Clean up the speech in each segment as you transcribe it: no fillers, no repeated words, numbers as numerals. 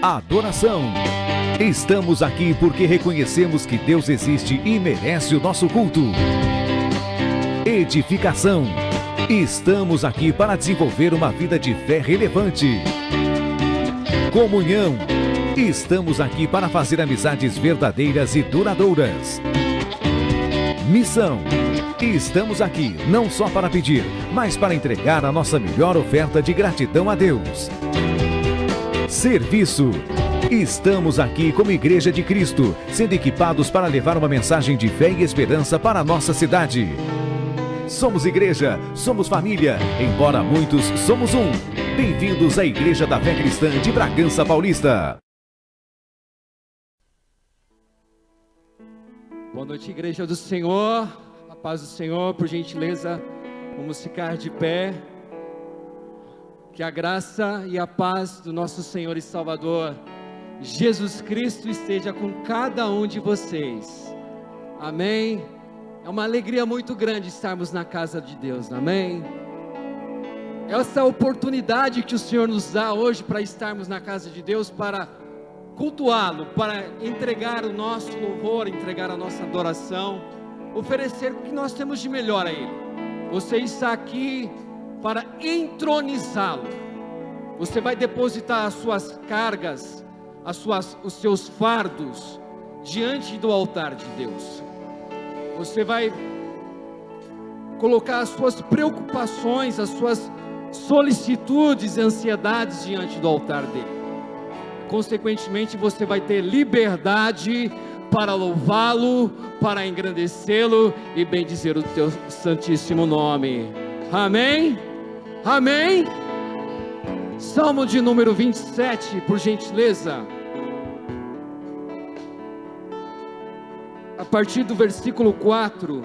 adoração. Estamos aqui porque reconhecemos que Deus existe e merece o nosso culto. Edificação. Estamos aqui para desenvolver uma vida de fé relevante. Comunhão. Estamos aqui para fazer amizades verdadeiras e duradouras. Missão. Estamos aqui não só para pedir, mas para entregar a nossa melhor oferta de gratidão a Deus. Serviço. Estamos aqui como Igreja de Cristo, sendo equipados para levar uma mensagem de fé e esperança para a nossa cidade. Somos igreja, somos família, embora muitos somos um. Bem-vindos à Igreja da Fé Cristã de Bragança Paulista. Boa noite, Igreja do Senhor. A paz do Senhor, por gentileza, vamos ficar de pé. Que a graça e a paz do nosso Senhor e Salvador Jesus Cristo esteja com cada um de vocês. Amém. É uma alegria muito grande estarmos na casa de Deus. Amém. Essa oportunidade que o Senhor nos dá hoje para estarmos na casa de Deus, para cultuá-lo, para entregar o nosso louvor, entregar a nossa adoração, oferecer o que nós temos de melhor a Ele. Você está aqui para entronizá-lo. Você vai depositar as suas cargas, os seus fardos diante do altar de Deus. Você vai colocar as suas preocupações, as suas solicitudes e ansiedades diante do altar dele. Consequentemente, você vai ter liberdade para louvá-lo, para engrandecê-lo e bendizer o teu santíssimo nome. Amém? Amém? Salmo de número 27, por gentileza. A partir do versículo 4,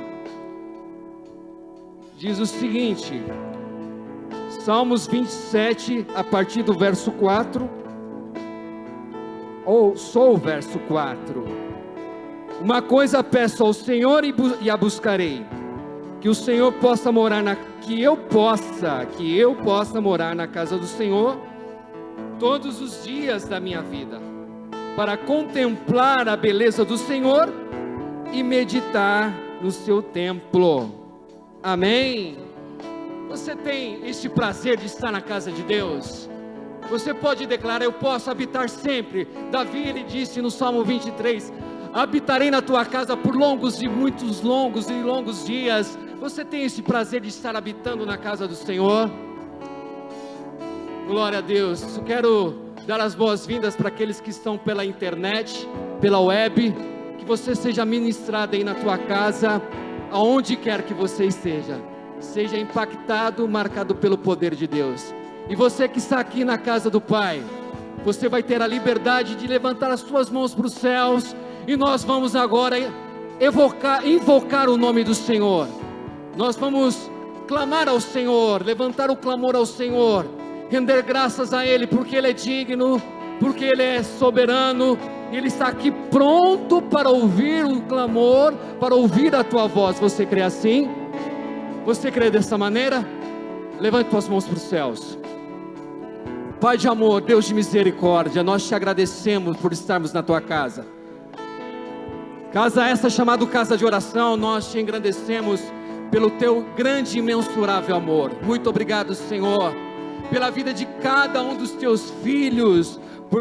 diz o seguinte: Salmos 27, a partir do verso 4, ou só o verso 4. Uma coisa peço ao Senhor e a buscarei, que o Senhor possa morar que eu possa morar na casa do Senhor todos os dias da minha vida, para contemplar a beleza do Senhor e meditar no seu templo. Amém. Você tem este prazer de estar na casa de Deus? Você pode declarar: eu posso habitar sempre. Davi, ele disse no Salmo 23, habitarei na tua casa por muitos longos dias. Você tem esse prazer de estar habitando na casa do Senhor? Glória a Deus. Eu quero dar as boas-vindas para aqueles que estão pela internet, pela web. Que você seja ministrado aí na tua casa, aonde quer que você esteja. Seja impactado, marcado pelo poder de Deus. E você que está aqui na casa do Pai, você vai ter a liberdade de levantar as suas mãos para os céus. E nós vamos agora invocar o nome do Senhor. Nós vamos clamar ao Senhor, levantar o clamor ao Senhor, render graças a Ele, porque Ele é digno, porque Ele é soberano, e Ele está aqui pronto para ouvir o clamor, para ouvir a tua voz. Você crê assim? Você crê dessa maneira? Levante tuas mãos para os céus. Pai de amor, Deus de misericórdia, nós te agradecemos por estarmos na tua casa. Casa essa chamada casa de oração. Nós te engrandecemos pelo teu grande e imensurável amor. Muito obrigado, Senhor, pela vida de cada um dos teus filhos,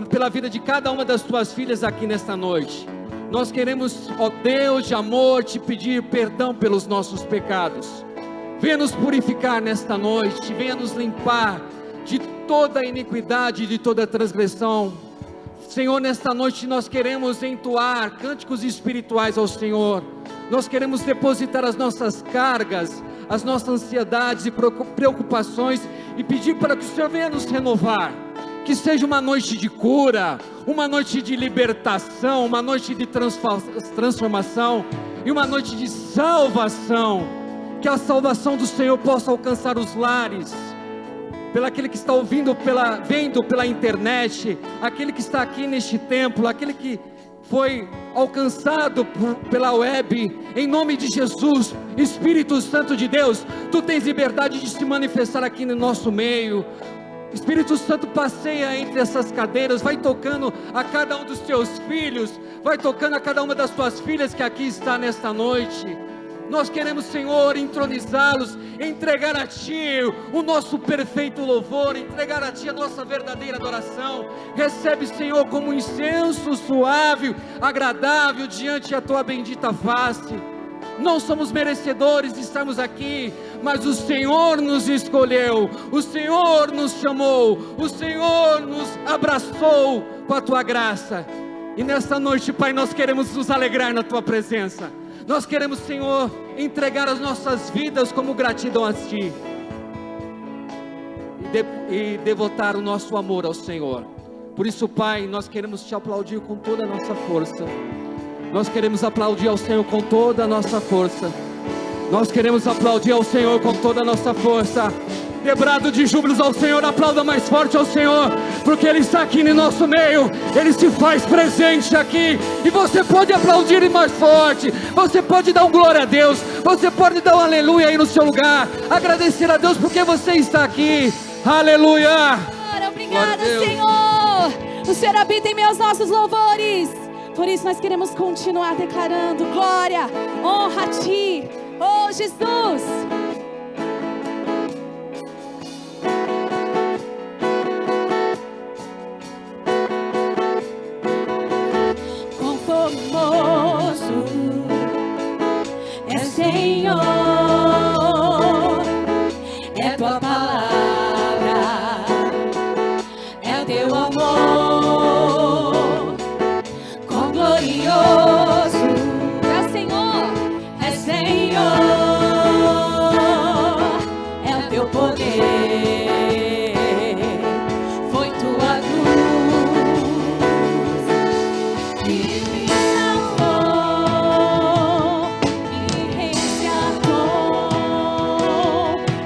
pela vida de cada uma das tuas filhas aqui nesta noite. Nós queremos, ó Deus de amor, te pedir perdão pelos nossos pecados. Venha nos purificar nesta noite, venha nos limpar de toda iniquidade, de toda transgressão. Senhor, nesta noite nós queremos entoar cânticos espirituais ao Senhor. Nós queremos depositar as nossas cargas, as nossas ansiedades e preocupações, e pedir para que o Senhor venha nos renovar. Que seja uma noite de cura, uma noite de libertação, uma noite de transformação e uma noite de salvação. Que a salvação do Senhor possa alcançar os lares, pelo aquele que está vendo pela internet, aquele que está aqui neste templo, aquele que foi alcançado pela web. Em nome de Jesus, Espírito Santo de Deus, tu tens liberdade de se manifestar aqui no nosso meio. Espírito Santo, passeia entre essas cadeiras, vai tocando a cada um dos teus filhos, vai tocando a cada uma das tuas filhas que aqui está nesta noite. Nós queremos, Senhor, entronizá-los, entregar a Ti o nosso perfeito louvor, entregar a Ti a nossa verdadeira adoração. Recebe, Senhor, como um incenso suave, agradável, diante da Tua bendita face. Não somos merecedores de estarmos aqui, mas o Senhor nos escolheu, o Senhor nos chamou, o Senhor nos abraçou com a Tua graça. E nesta noite, Pai, nós queremos nos alegrar na Tua presença. Nós queremos, Senhor, entregar as nossas vidas como gratidão a Ti e devotar o nosso amor ao Senhor. Por isso, Pai, nós queremos Te aplaudir com toda a nossa força. Nós queremos aplaudir ao Senhor com toda a nossa força. Nós queremos aplaudir ao Senhor com toda a nossa força. Quebrado de júbilos ao Senhor, aplauda mais forte ao Senhor, porque Ele está aqui no nosso meio, Ele se faz presente aqui, e você pode aplaudir mais forte, você pode dar um glória a Deus, você pode dar um aleluia aí no seu lugar, agradecer a Deus porque você está aqui, aleluia. Obrigada, Senhor, o Senhor habita em meio aos nossos louvores, por isso nós queremos continuar declarando glória, honra a Ti, oh Jesus. Senhor, é Tua palavra, é o Teu amor, quão glorioso é o Senhor, é o Teu poder, foi Tua cruz que me salvou, me resgatou,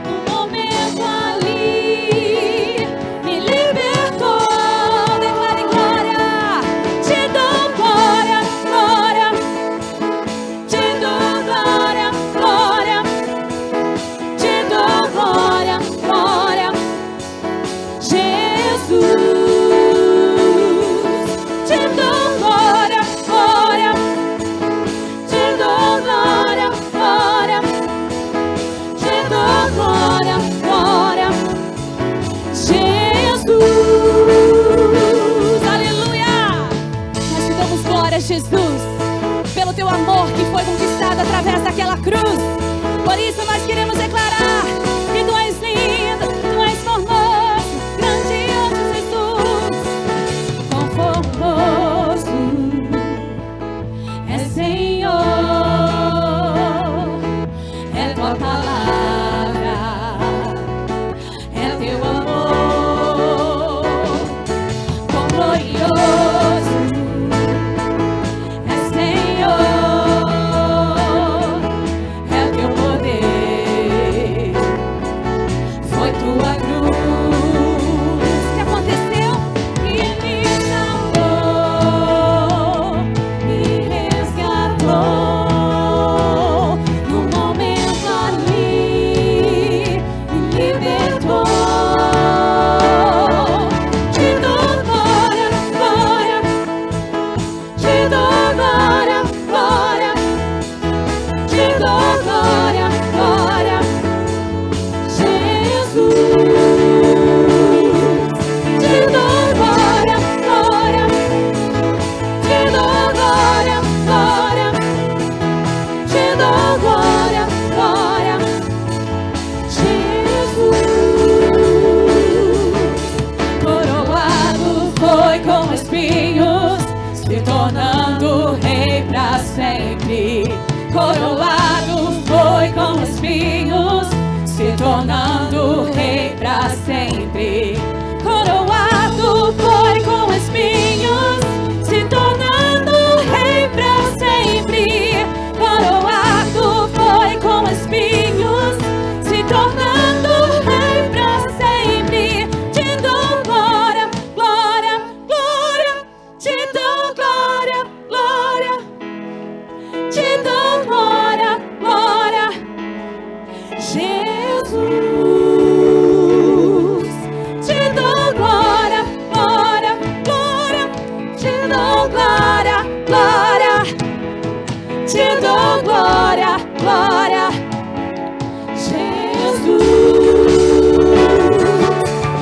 no momento ali, me libertou. Declare glória, Te dou glória, glória, Te dou glória, glória, Te dou glória, glória, Jesus, Te dou glória, glória, Te dou glória, glória, Te dou glória, glória, Jesus, aleluia. nós te damos glória, Jesus, pelo Teu amor que foi conquistado através daquela cruz. Por isso nós queremos declarar que Tu és lindo, Tu és formoso, grandioso Jesus. Quão formoso é Senhor, é Tua palavra, é Teu amor, quão glorioso é Senhor, é o Teu poder, foi Tua cruz O que aconteceu? que me salvou, me resgatou, no momento ali, me libertou. Te dou glória, glória, Te dou glória, glória, Te dou glória, glória, Jesus. Te dou glória, glória, Te dou glória, glória, Te dou glória, glória, Jesus. Coroado foi com espinhos, se tornando rei pra sempre. Coroado foi com espinhos, se tornando rei pra sempre. Coroado foi com espinhos, se tornando rei pra sempre. Coroado foi com espinhos, se tornando rei pra sempre. Te dou glória, glória, glória, Te dou glória, glória, Te dou glória, glória, Jesus. Te te dou glória, glória, Jesus.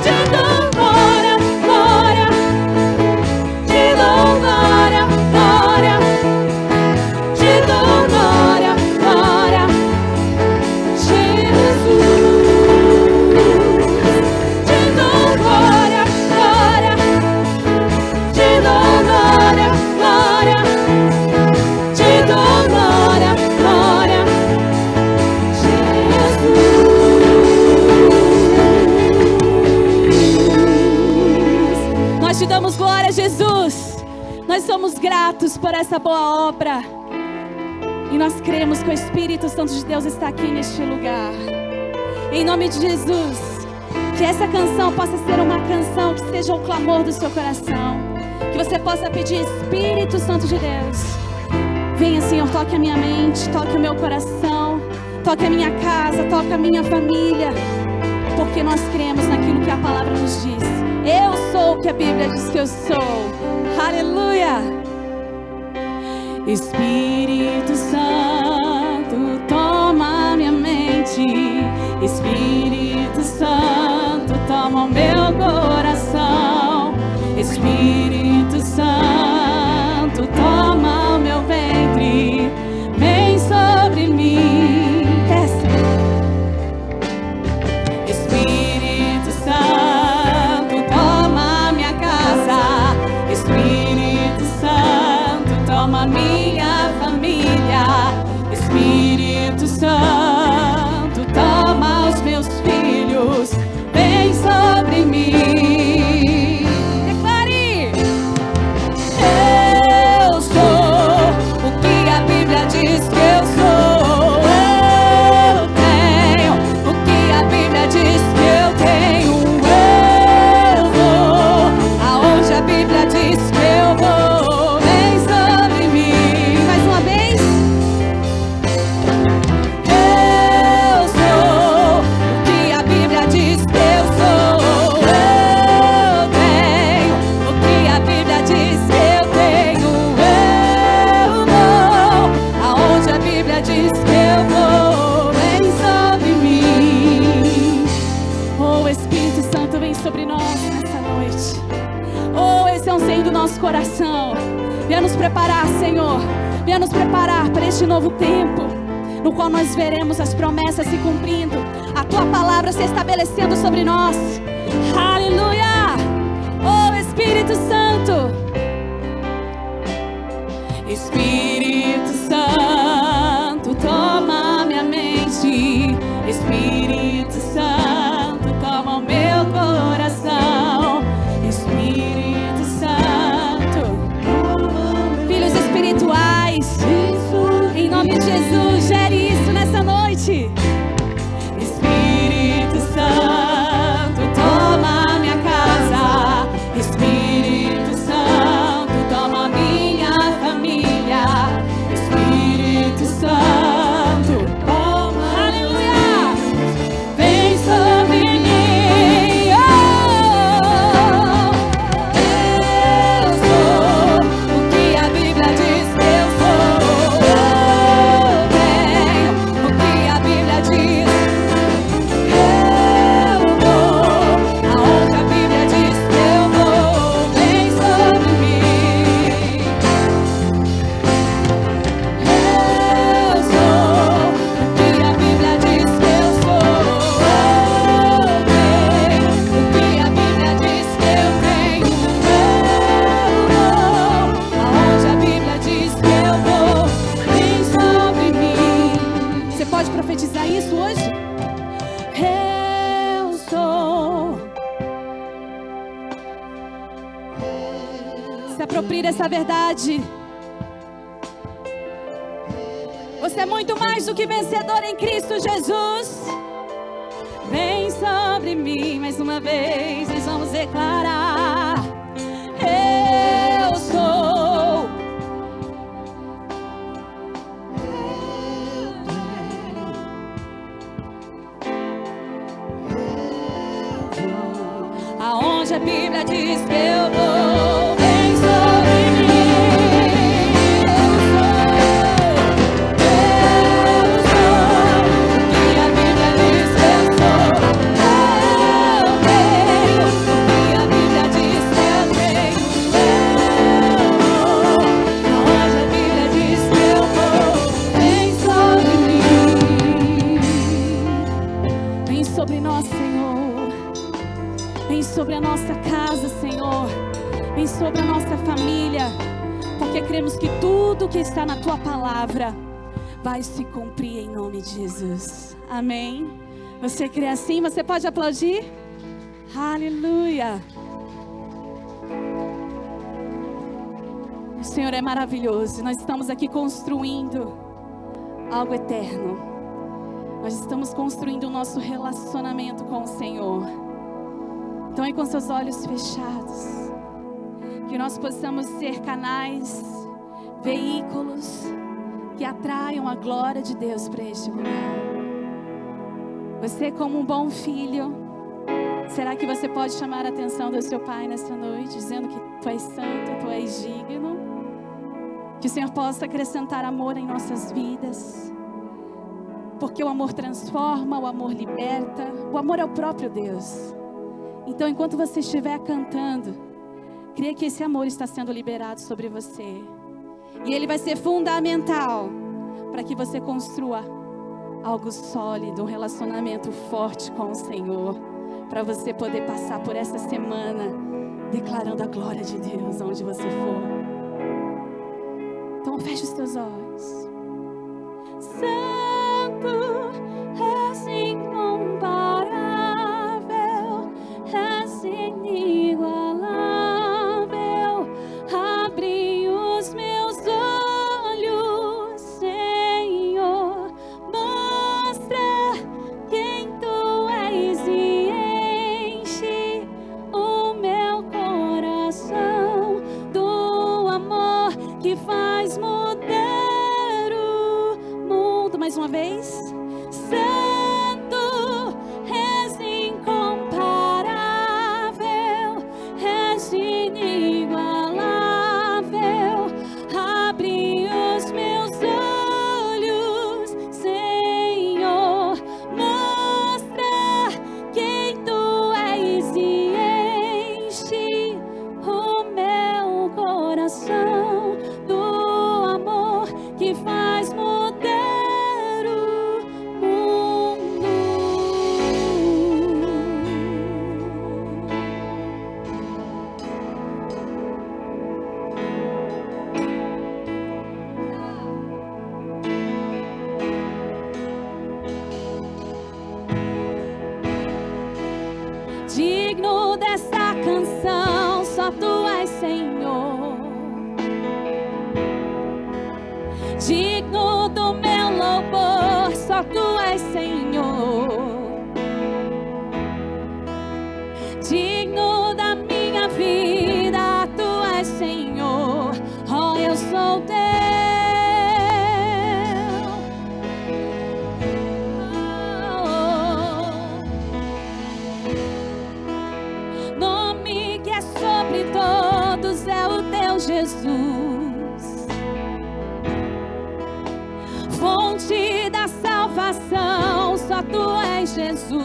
Te dou glória, glória, te dou glória, glória, te dou glória, glória, Jesus. Te dou glória, glória, te dou glória, glória, te dou glória, glória, Jesus. Nós te damos glória, Jesus. Nós somos gratos por essa boa obra. E nós cremos que o Espírito Santo de Deus está aqui neste lugar. Em nome de Jesus, que essa canção possa ser uma canção que seja o clamor do seu coração. Que você possa pedir, Espírito Santo de Deus, venha, Senhor, toque a minha mente, toque o meu coração, toque a minha casa, toque a minha família. Porque nós cremos naquilo que a palavra nos diz. Eu sou o que a Bíblia diz que eu sou. Aleluia! Espírito Santo, toma minha mente. Espírito Santo, toma o meu coração. Espírito Santo, toma o meu ventre. Vem sobre mim. Espírito Santo, toma minha casa. Espírito Santo, toma minha família. Espírito Santo, toma os meus filhos. Vem sobre mim. Declare: eu sou o que a Bíblia diz que eu sou. Eu tenho o que a Bíblia diz que eu tenho. Eu vou aonde a Bíblia diz que eu vou. Vem sobre mim. Mais uma vez. Eu sou o que a Bíblia diz que eu sou. Eu tenho o que a Bíblia diz que eu tenho. Eu vou aonde a Bíblia diz que eu vou. Vem sobre mim. Oh, Espírito Santo, vem sobre nós nessa noite. Oh, esse é um anseio do nosso coração. Venha nos preparar, Senhor. Venha nos preparar para este novo tempo, no qual nós veremos as promessas se cumprindo, a Tua palavra se estabelecendo sobre nós. Aleluia! Oh, Espírito Santo. Espírito Santo, toma minha mente. Espírito Santo, toma o meu coração. Espírito Santo, filhos espirituais, em nome de Jesus, gere isso nessa noite. Espírito Santo, toma minha casa. Espírito Santo, toma minha família. Espírito Santo, toma. Aleluia! Vem sobre mim. Oh, eu sou o que a Bíblia diz que eu sou. Eu tenho o que a Bíblia diz. Eu vou aonde a Bíblia diz que eu vou. Vem sobre mim. Eu sou o que a Bíblia diz que eu sou. Eu tenho o que a Bíblia diz que eu tenho. Eu vou aonde a Bíblia diz que eu vou. Vem sobre mim. Você pode profetizar isso hoje? Eu sou. Se aproprie dessa verdade. Você é muito mais do que vencedor em Cristo Jesus. Vem sobre mim mais uma vez. Nós vamos declarar: eu sou. Aonde a Bíblia diz que eu vou. Vem sobre mim. Eu sou. casa, Senhor. Vem sobre a nossa família, porque cremos que tudo que está na Tua palavra vai se cumprir em nome de Jesus. Amém. Você crê assim? Você pode aplaudir? Aleluia. O Senhor é maravilhoso. Nós estamos aqui construindo algo eterno. Nós estamos construindo o nosso relacionamento com o Senhor. Então, aí com seus olhos fechados, que nós possamos ser canais, veículos que atraiam a glória de Deus para este lugar. Você, como um bom filho, será que você pode chamar a atenção do seu pai nessa noite, dizendo que Tu és santo, Tu és digno? Que o Senhor possa acrescentar amor em nossas vidas, porque o amor transforma, o amor liberta, o amor é o próprio Deus. Então, enquanto você estiver cantando, creia que esse amor está sendo liberado sobre você, e ele vai ser fundamental para que você construa algo sólido, um relacionamento forte com o Senhor, para você poder passar por essa semana declarando a glória de Deus onde você for. Então feche os teus olhos. Santo, és incomparável, és inigualável. Abre os meus olhos, Senhor, mostra quem Tu és e enche o meu coração do amor que faz mudar o mundo. Mais uma vez. Santo, és incomparável, és inigualável. Abre os meus olhos, Senhor, mostra quem Tu és e enche o meu coração do amor que faz mudar o mundo. Digno dessa canção, só Tu és, Senhor. Digno do meu louvor, só Tu és, Senhor. Digno da minha vida, Tu és, Senhor. Oh, eu sou Teu. Nome que é sobre todos é o Teu Jesus, fonte da salvação, só Tu és, Jesus.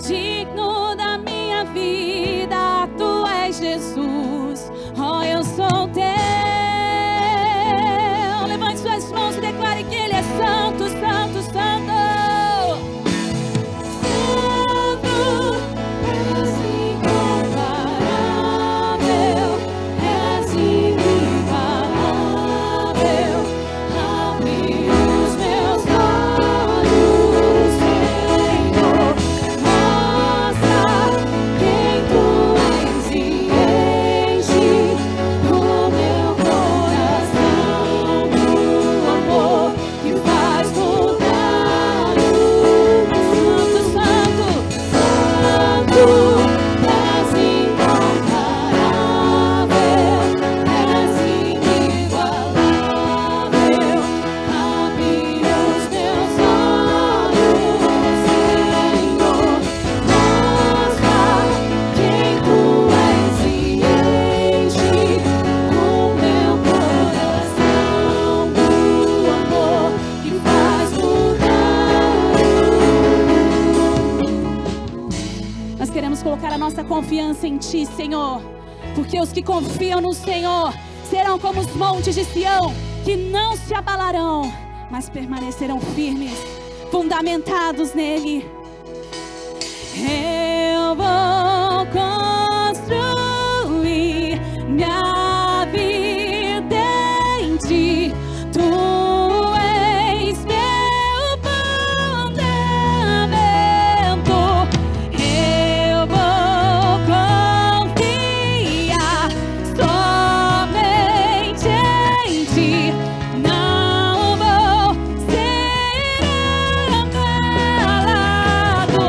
Digno da minha vida, Tu és, Jesus. Oh, eu sou Teu. Levante suas mãos e declare que Ele é santo, santo, santo. Colocar a nossa confiança em Ti, Senhor, porque os que confiam no Senhor serão como os montes de Sião, que não se abalarão, mas permanecerão firmes, fundamentados nele. Eu vou construir minha vida em ti. Tu és meu fundamento. Eu vou confiar somente em ti. Não vou ser abalado.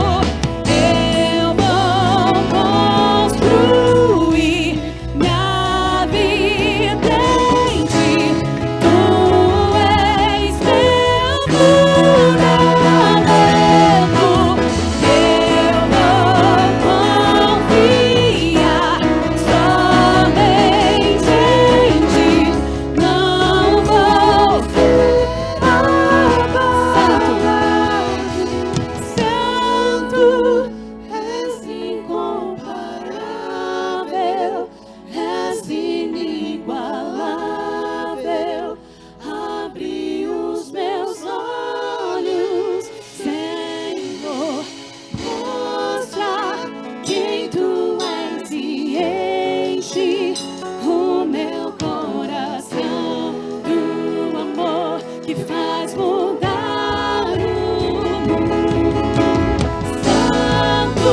Eu vou construir minha vida em ti. Tu és meu fundamento. Eu vou confiar somente em ti. Não vou ser abalado. Santo, és incomparável, és inigualável. Abre os meus olhos, Senhor, mostra quem tu és e enche o meu coração do amor que faz mudar o mundo. Santo,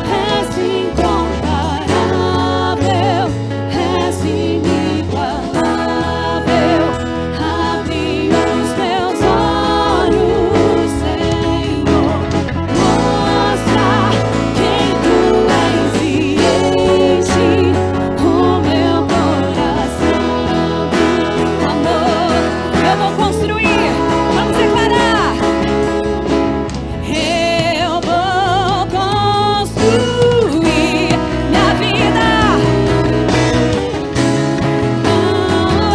és incomparável, és inigualável. Abre os meus olhos, Senhor, mostra quem tu és e enche o meu coração do amor. Eu vou construir, vamos declarar. Eu vou construir minha vida. Tu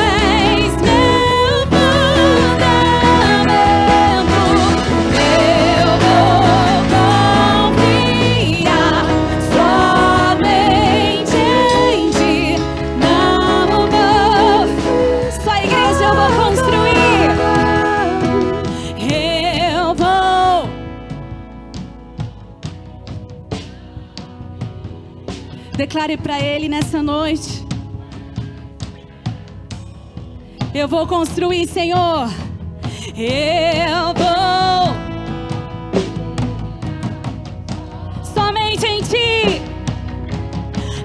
és meu fundamento. Eu vou confiar somente em ti. Não vou. Só a igreja eu vou construir. Eu vou. Declare para Ele nessa noite. Eu vou construir, Senhor. Eu vou somente em ti.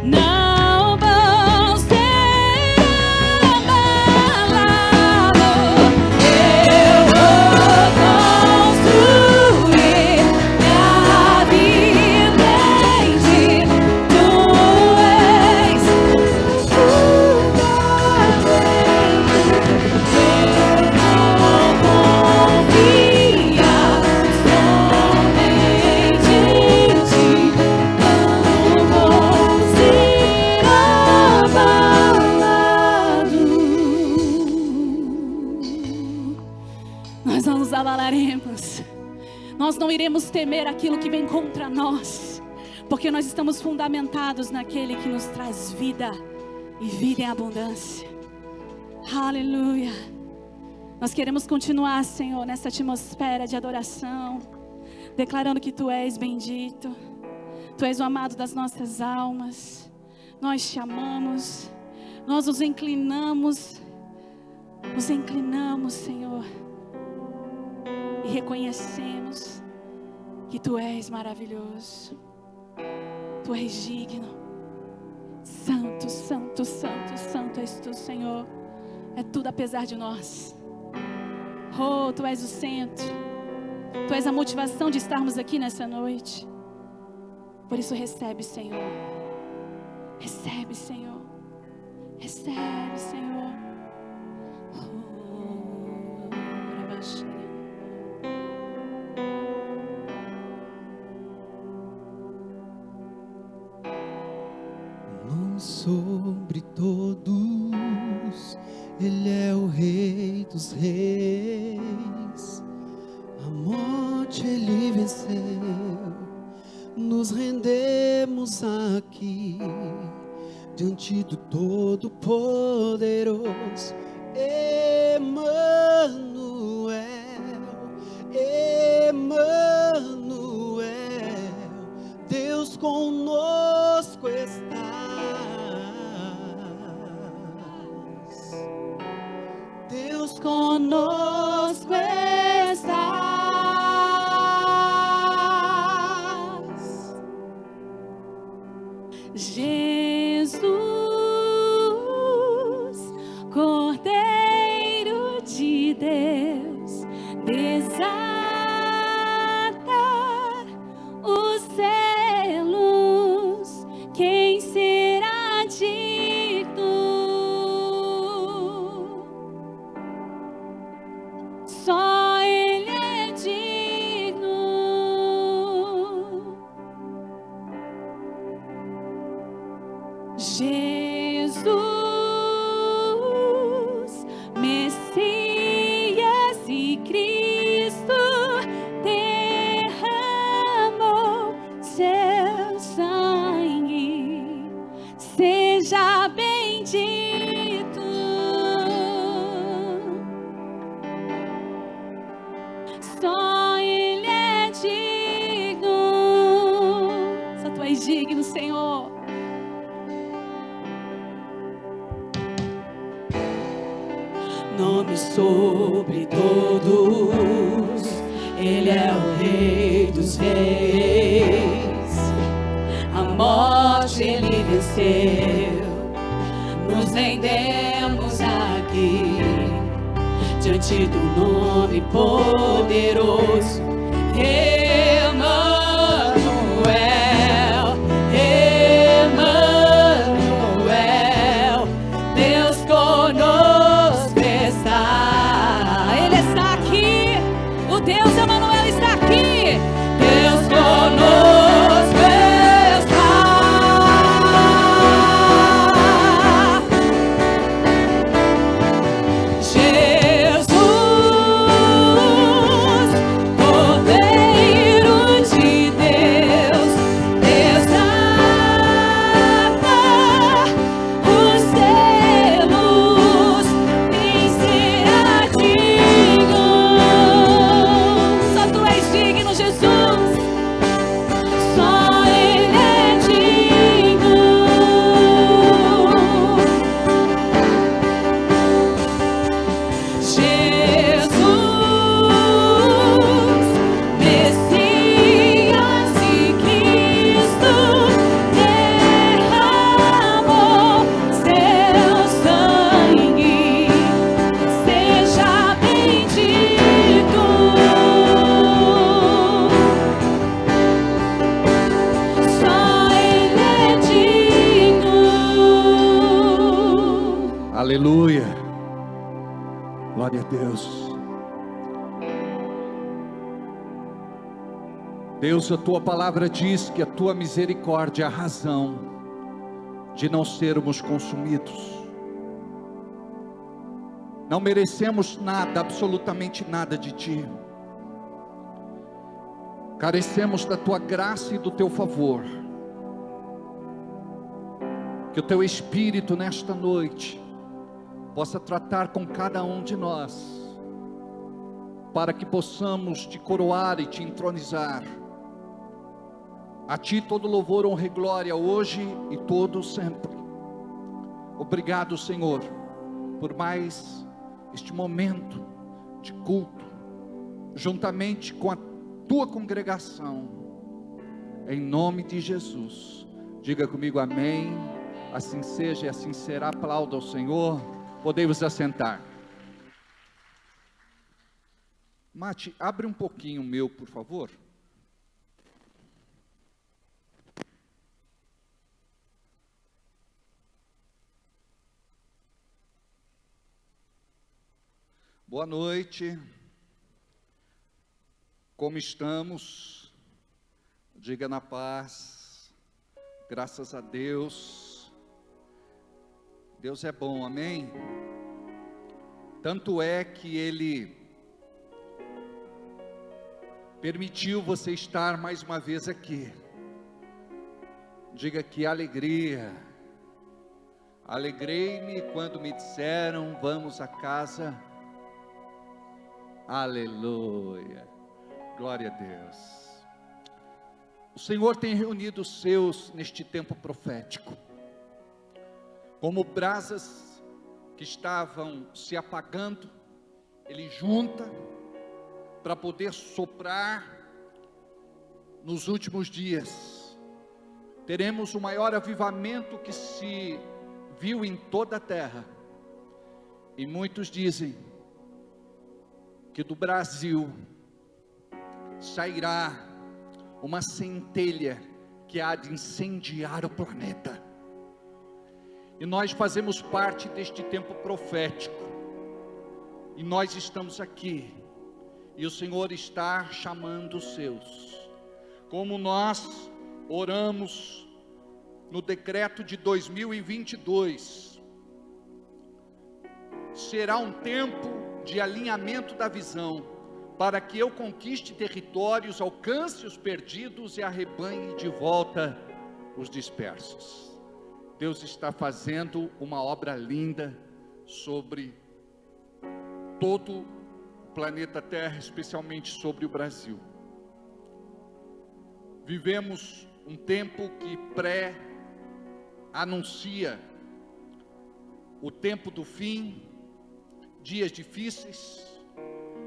Não vou ser abalado. Eu vou construir minha vida em ti. Tu és fundamento. Nós não nos abalaremos. Nós não iremos temer aquilo que vem contra nós, porque nós estamos fundamentados naquele que nos traz vida e vida em abundância. Aleluia. Nós queremos continuar, Senhor, nessa atmosfera de adoração, declarando que Tu és bendito, Tu és o amado das nossas almas. Nós Te amamos, nós nos inclinamos, Senhor, e reconhecemos que Tu és maravilhoso, Tu és digno. Santo, santo, santo, santo és Tu, Senhor. É tudo apesar de nós. Oh, Tu és o centro. Tu és a motivação de estarmos aqui nessa noite. Por isso recebe, Senhor. Recebe, Senhor. Recebe, Senhor. Oh, Rabaxinha. Sobre todos, Ele é o Rei dos Reis. A morte Ele venceu. Nos rendemos aqui diante do Todo-Poderoso. Emanuel, Emanuel, Deus conosco estás. Deus conosco estás. Jesus, Cordeiro de Deus, desata os selos. Quem será digno? Só Ele é digno. Jesus, Messias e Cristo, derramou seu sangue. Seja bendito. Só Ele é digno. Só Tu és digno, Senhor. Nome sobre todos, Ele é o Rei dos Reis. A morte Ele venceu. Nos rendemos aqui diante do nome poderoso. Emanuel, Emanuel, Deus conosco está. Ele está aqui. O Deus Emanuel está aqui. Deus conosco está. Jesus, Cordeiro de Deus, desata os selos. Quem será digno? Só Tu és digno, Jesus. Só Ele é digno. Jesus, Messias e Cristo, derramou seu sangue. Seja bendito. Só Ele é digno. Aleluia. Glória a Deus. Deus, a tua palavra diz que a tua misericórdia é a razão de não sermos consumidos. Não merecemos nada, absolutamente nada de ti. Carecemos da tua graça e do teu favor. Que o teu Espírito nesta noite possa tratar com cada um de nós, para que possamos te coroar e te entronizar. A ti todo louvor, honra e glória, hoje e todo sempre. Obrigado, Senhor, por mais este momento de culto, juntamente com a tua congregação, em nome de Jesus. Diga comigo amém. Assim seja e assim será. Aplauda ao Senhor. Podemos assentar. Mate, abre um pouquinho o meu, por favor. Boa noite. Como estamos? Diga na paz. Graças a Deus. Deus é bom, amém? Tanto é que Ele permitiu você estar mais uma vez aqui. Diga que alegria. Alegrei-me quando me disseram, vamos à casa. Aleluia. Glória a Deus. O Senhor tem reunido os seus neste tempo profético, como brasas que estavam se apagando, Ele junta para poder soprar nos últimos dias. Teremos o maior avivamento que se viu em toda a terra, e muitos dizem que do Brasil sairá uma centelha que há de incendiar o planeta, e nós fazemos parte deste tempo profético, e nós estamos aqui, e o Senhor está chamando os seus, como nós oramos no decreto de 2022, será um tempo de alinhamento da visão, para que eu conquiste territórios, alcance os perdidos e arrebanhe de volta os dispersos. Deus está fazendo uma obra linda sobre todo o planeta Terra, especialmente sobre o Brasil. Vivemos um tempo que anuncia o tempo do fim, dias difíceis.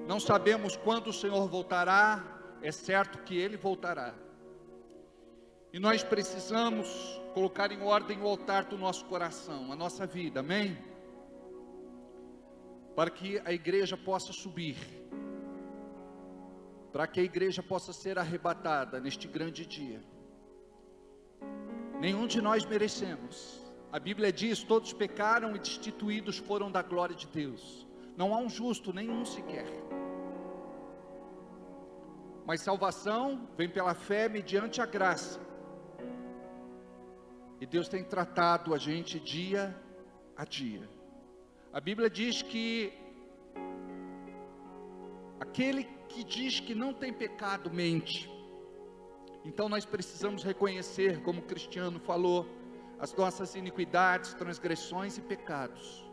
Não sabemos quando o Senhor voltará, é certo que Ele voltará. E nós precisamos colocar em ordem o altar do nosso coração, a nossa vida, amém? Para que a igreja possa subir, para que a igreja possa ser arrebatada neste grande dia. Nenhum de nós merecemos. A Bíblia diz: todos pecaram e destituídos foram da glória de Deus. Não há um justo, nenhum sequer. Mas salvação vem pela fé mediante a graça. E Deus tem tratado a gente dia a dia. A Bíblia diz que aquele que diz que não tem pecado mente. Então nós precisamos reconhecer, como o Cristiano falou, as nossas iniquidades, transgressões e pecados,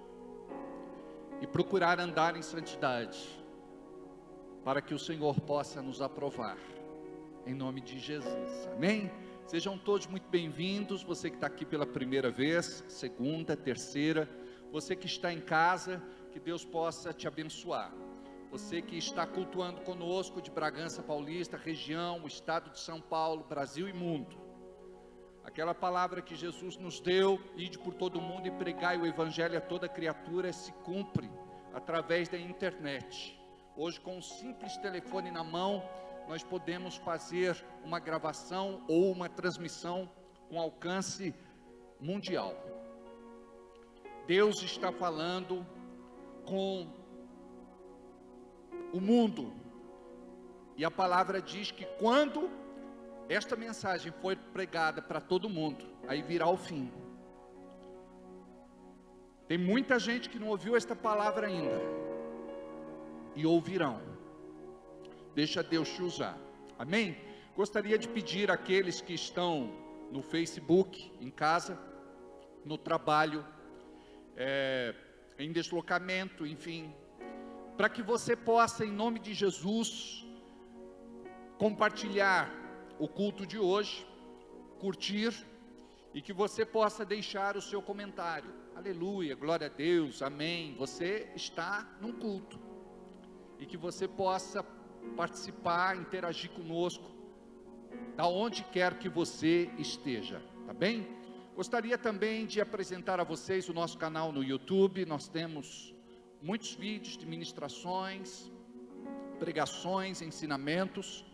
e procurar andar em santidade, para que o Senhor possa nos aprovar, em nome de Jesus, amém? Sejam todos muito bem-vindos, você que está aqui pela primeira vez, segunda, terceira, você que está em casa, que Deus possa te abençoar. Você que está cultuando conosco de Bragança Paulista, região, o estado de São Paulo, Brasil e mundo. Aquela palavra que Jesus nos deu, ide por todo o mundo e pregai o evangelho a toda criatura, se cumpre através da internet. Hoje, com um simples telefone na mão, nós podemos fazer uma gravação ou uma transmissão com alcance mundial. Deus está falando com o mundo, e a palavra diz que quando esta mensagem for pregada para todo mundo, aí virá o fim. Tem muita gente que não ouviu esta palavra ainda, e ouvirão. Deixa Deus te usar, amém? Gostaria de pedir àqueles que estão no Facebook, em casa, no trabalho, em deslocamento, enfim, para que você possa, em nome de Jesus, compartilhar o culto de hoje, curtir, e que você possa deixar o seu comentário. Aleluia, glória a Deus, amém. Você está num culto, e que você possa participar, interagir conosco, da onde quer que você esteja, tá bem? Gostaria também de apresentar a vocês o nosso canal no YouTube. Nós temos muitos vídeos de ministrações, pregações, ensinamentos,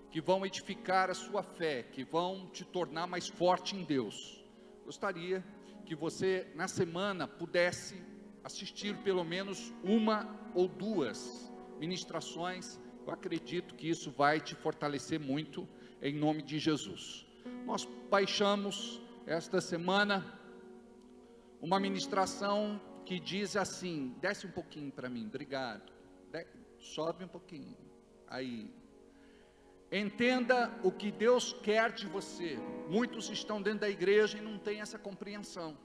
que vão edificar a sua fé, que vão te tornar mais forte em Deus. Gostaria que você, na semana, pudesse assistir pelo menos uma ou duas ministrações. Eu acredito que isso vai te fortalecer muito, em nome de Jesus. Nós baixamos esta semana uma ministração que diz assim, desce um pouquinho para mim, obrigado, sobe um pouquinho, aí, entenda o que Deus quer de você. Muitos estão dentro da igreja e não têm essa compreensão,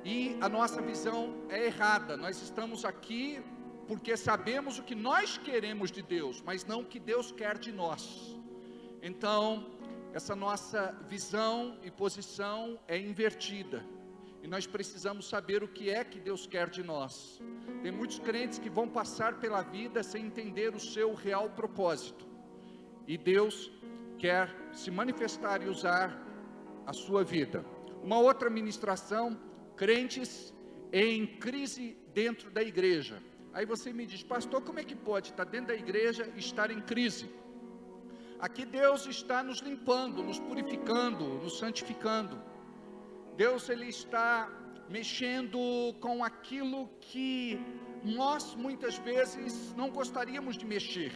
e a nossa visão é errada. Nós estamos aqui porque sabemos o que nós queremos de Deus, mas não o que Deus quer de nós. Então, essa nossa visão e posição é invertida. E nós precisamos saber o que é que Deus quer de nós. Tem muitos crentes que vão passar pela vida sem entender o seu real propósito. E Deus quer se manifestar e usar a sua vida. Uma outra ministração, crentes em crise dentro da igreja. Aí você me diz, pastor, como é que pode estar dentro da igreja e estar em crise? Aqui Deus está nos limpando, nos purificando, nos santificando. Deus, Ele está mexendo com aquilo que nós muitas vezes não gostaríamos de mexer.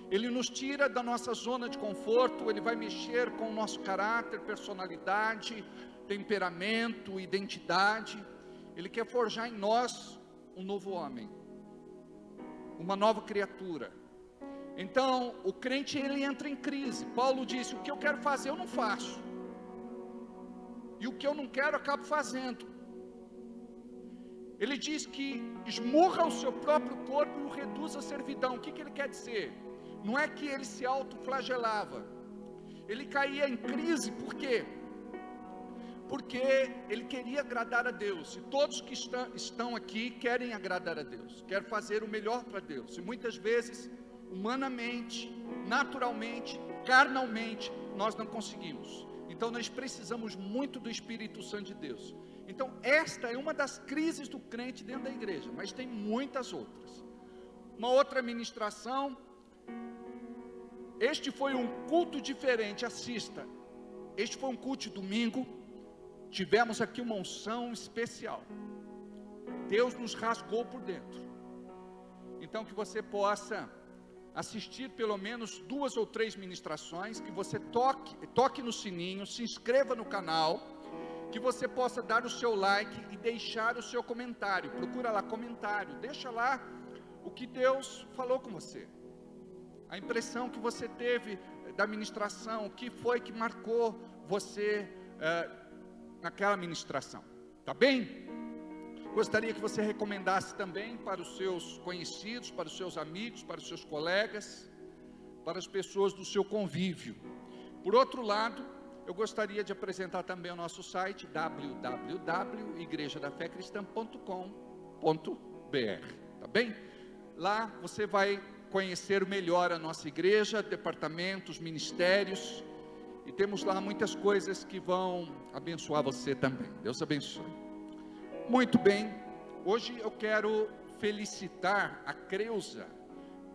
Ele nos tira da nossa zona de conforto, Ele vai mexer com o nosso caráter, personalidade, temperamento, identidade. Ele quer forjar em nós um novo homem, uma nova criatura. Então, o crente, ele entra em crise. Paulo disse, o que eu quero fazer eu não faço, e o que eu não quero eu acabo fazendo. Ele diz que esmurra o seu próprio corpo e o reduz à servidão. O que ele quer dizer? Não é que ele se autoflagelava, ele caía em crise, por quê? Porque ele queria agradar a Deus, e todos que estão aqui querem agradar a Deus, querem fazer o melhor para Deus, e muitas vezes, humanamente, naturalmente, carnalmente, nós não conseguimos. Então nós precisamos muito do Espírito Santo de Deus. Então esta é uma das crises do crente dentro da igreja, mas tem muitas outras. Uma outra ministração, este foi um culto diferente, assista, este foi um culto de domingo, tivemos aqui uma unção especial, Deus nos rasgou por dentro. Então que você possa assistir pelo menos 2 ou 3 ministrações, que você toque no sininho, se inscreva no canal, que você possa dar o seu like e deixar o seu comentário. Procura lá comentário, deixa lá o que Deus falou com você, a impressão que você teve da ministração, o que foi que marcou você naquela ministração, tá bem? Gostaria que você recomendasse também para os seus conhecidos, para os seus amigos, para os seus colegas, para as pessoas do seu convívio. Por outro lado, eu gostaria de apresentar também o nosso site, www.igrejadafecristã.com.br, tá bem? Lá você vai conhecer melhor a nossa igreja, departamentos, ministérios, e temos lá muitas coisas que vão abençoar você também. Deus abençoe. Muito bem, hoje eu quero felicitar a Creuza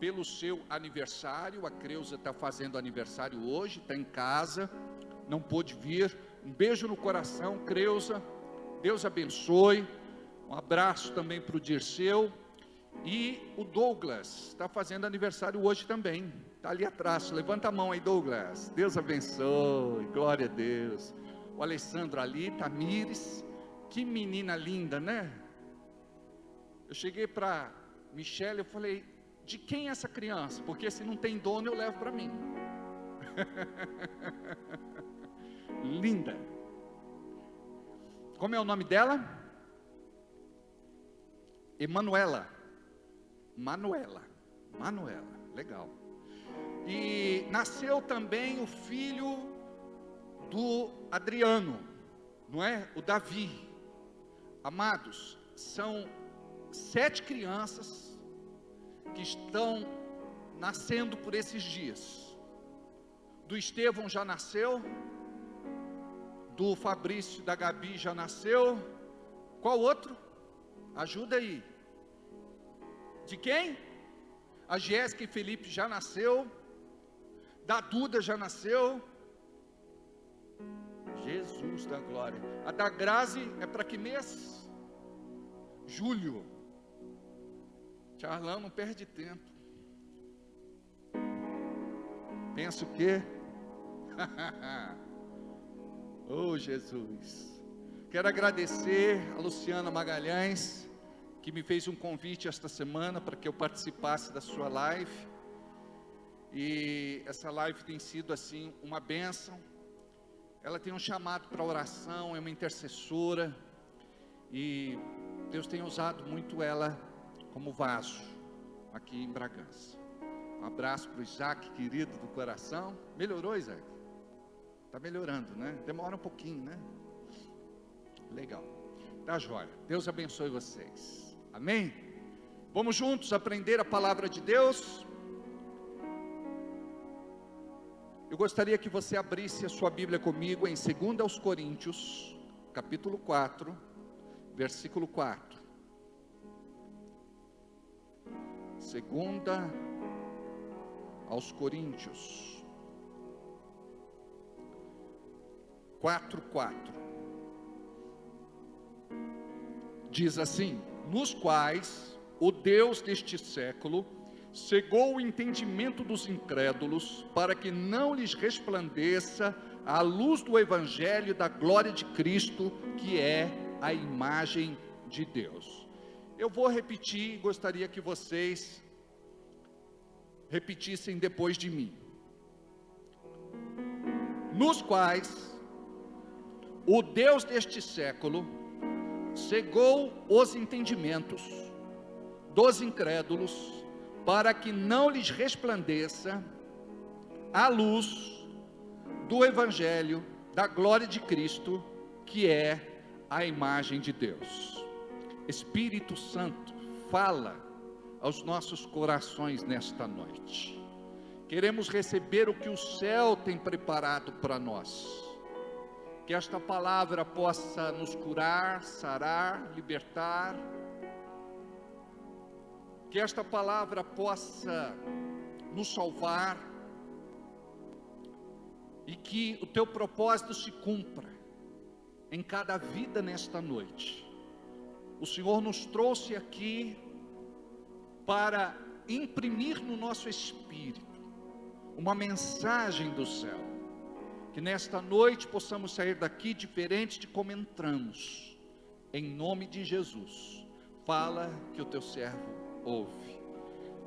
pelo seu aniversário. A Creuza está fazendo aniversário hoje, está em casa, não pôde vir. Um beijo no coração, Creuza, Deus abençoe. Um abraço também para o Dirceu. E o Douglas está fazendo aniversário hoje também, está ali atrás. Levanta a mão aí, Douglas, Deus abençoe, glória a Deus. O Alessandro ali, Tamires. Que menina linda, né? Eu cheguei para Michele, eu falei, de quem é essa criança? Porque se não tem dono, eu levo para mim. Linda. Como é o nome dela? Emanuela. Manuela, legal. E nasceu também o filho do Adriano, não é? O Davi. Amados, são 7 crianças que estão nascendo por esses dias. Do Estevão já nasceu, do Fabrício e da Gabi já nasceu. Qual outro? Ajuda aí. De quem? A Jéssica e Felipe já nasceu. Da Duda já nasceu. Jesus da glória. A da Grazi é para que mês? Julho. Charlão não perde tempo. Pensa o quê? Oh Jesus. Quero agradecer a Luciana Magalhães, que me fez um convite esta semana para que eu participasse da sua live. E essa live tem sido assim uma bênção. Ela tem um chamado para oração, é uma intercessora, e Deus tem usado muito ela como vaso aqui em Bragança. Um abraço para o Isaac, querido do coração. Melhorou, Isaac? Está melhorando, né? Demora um pouquinho, né? Legal. Tá jóia. Deus abençoe vocês. Amém? Vamos juntos aprender a palavra de Deus. Eu gostaria que você abrisse a sua Bíblia comigo em 2 Coríntios, capítulo 4, versículo 4. 2 Coríntios 4:4. Diz assim: nos quais o Deus deste século cegou o entendimento dos incrédulos, para que não lhes resplandeça a luz do Evangelho da glória de Cristo, que é a imagem de Deus. Eu vou repetir e gostaria que vocês repetissem depois de mim. Nos quais o Deus deste século cegou os entendimentos dos incrédulos, para que não lhes resplandeça a luz do Evangelho da glória de Cristo, que é a imagem de Deus. Espírito Santo, fala aos nossos corações nesta noite. Queremos receber o que o céu tem preparado para nós. Que esta palavra possa nos curar, sarar, libertar. Que esta palavra possa nos salvar. E que o teu propósito se cumpra em cada vida nesta noite. O Senhor nos trouxe aqui para imprimir no nosso espírito uma mensagem do céu. Que nesta noite possamos sair daqui diferente de como entramos. Em nome de Jesus, fala que o teu servo ouve.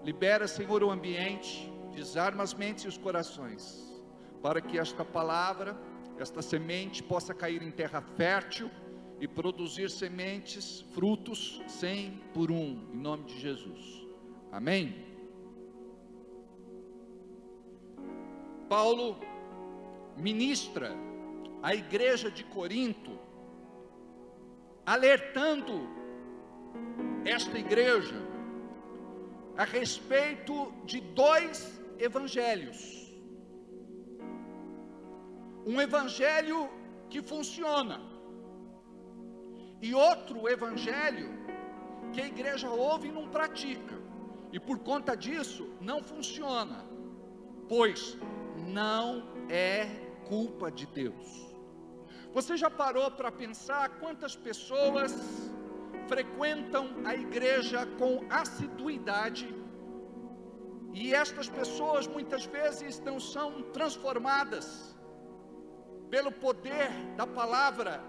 Libera, Senhor, o ambiente, desarma as mentes e os corações, para que esta palavra, esta semente possa cair em terra fértil e produzir sementes, frutos, 100 por 1, em nome de Jesus. Amém? Paulo ministra a igreja de Corinto, alertando esta igreja a respeito de dois evangelhos. Um evangelho que funciona e outro evangelho que a igreja ouve e não pratica, e por conta disso não funciona, pois não é culpa de Deus. Você já parou para pensar quantas pessoas frequentam a igreja com assiduidade, e estas pessoas muitas vezes não são transformadas pelo poder da palavra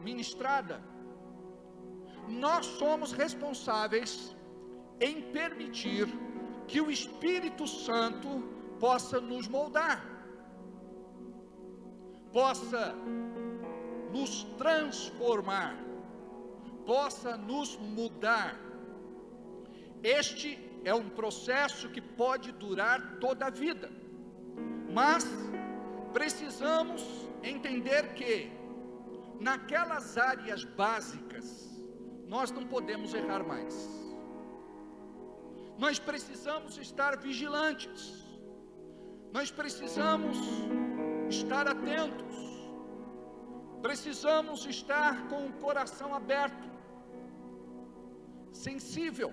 ministrada? Nós somos responsáveis em permitir que o Espírito Santo possa nos moldar, possa nos transformar, possa nos mudar. Este é um processo que pode durar toda a vida, mas precisamos entender que naquelas áreas básicas nós não podemos errar mais. Nós precisamos estar vigilantes, nós precisamos estar atentos, precisamos estar com o coração aberto, sensível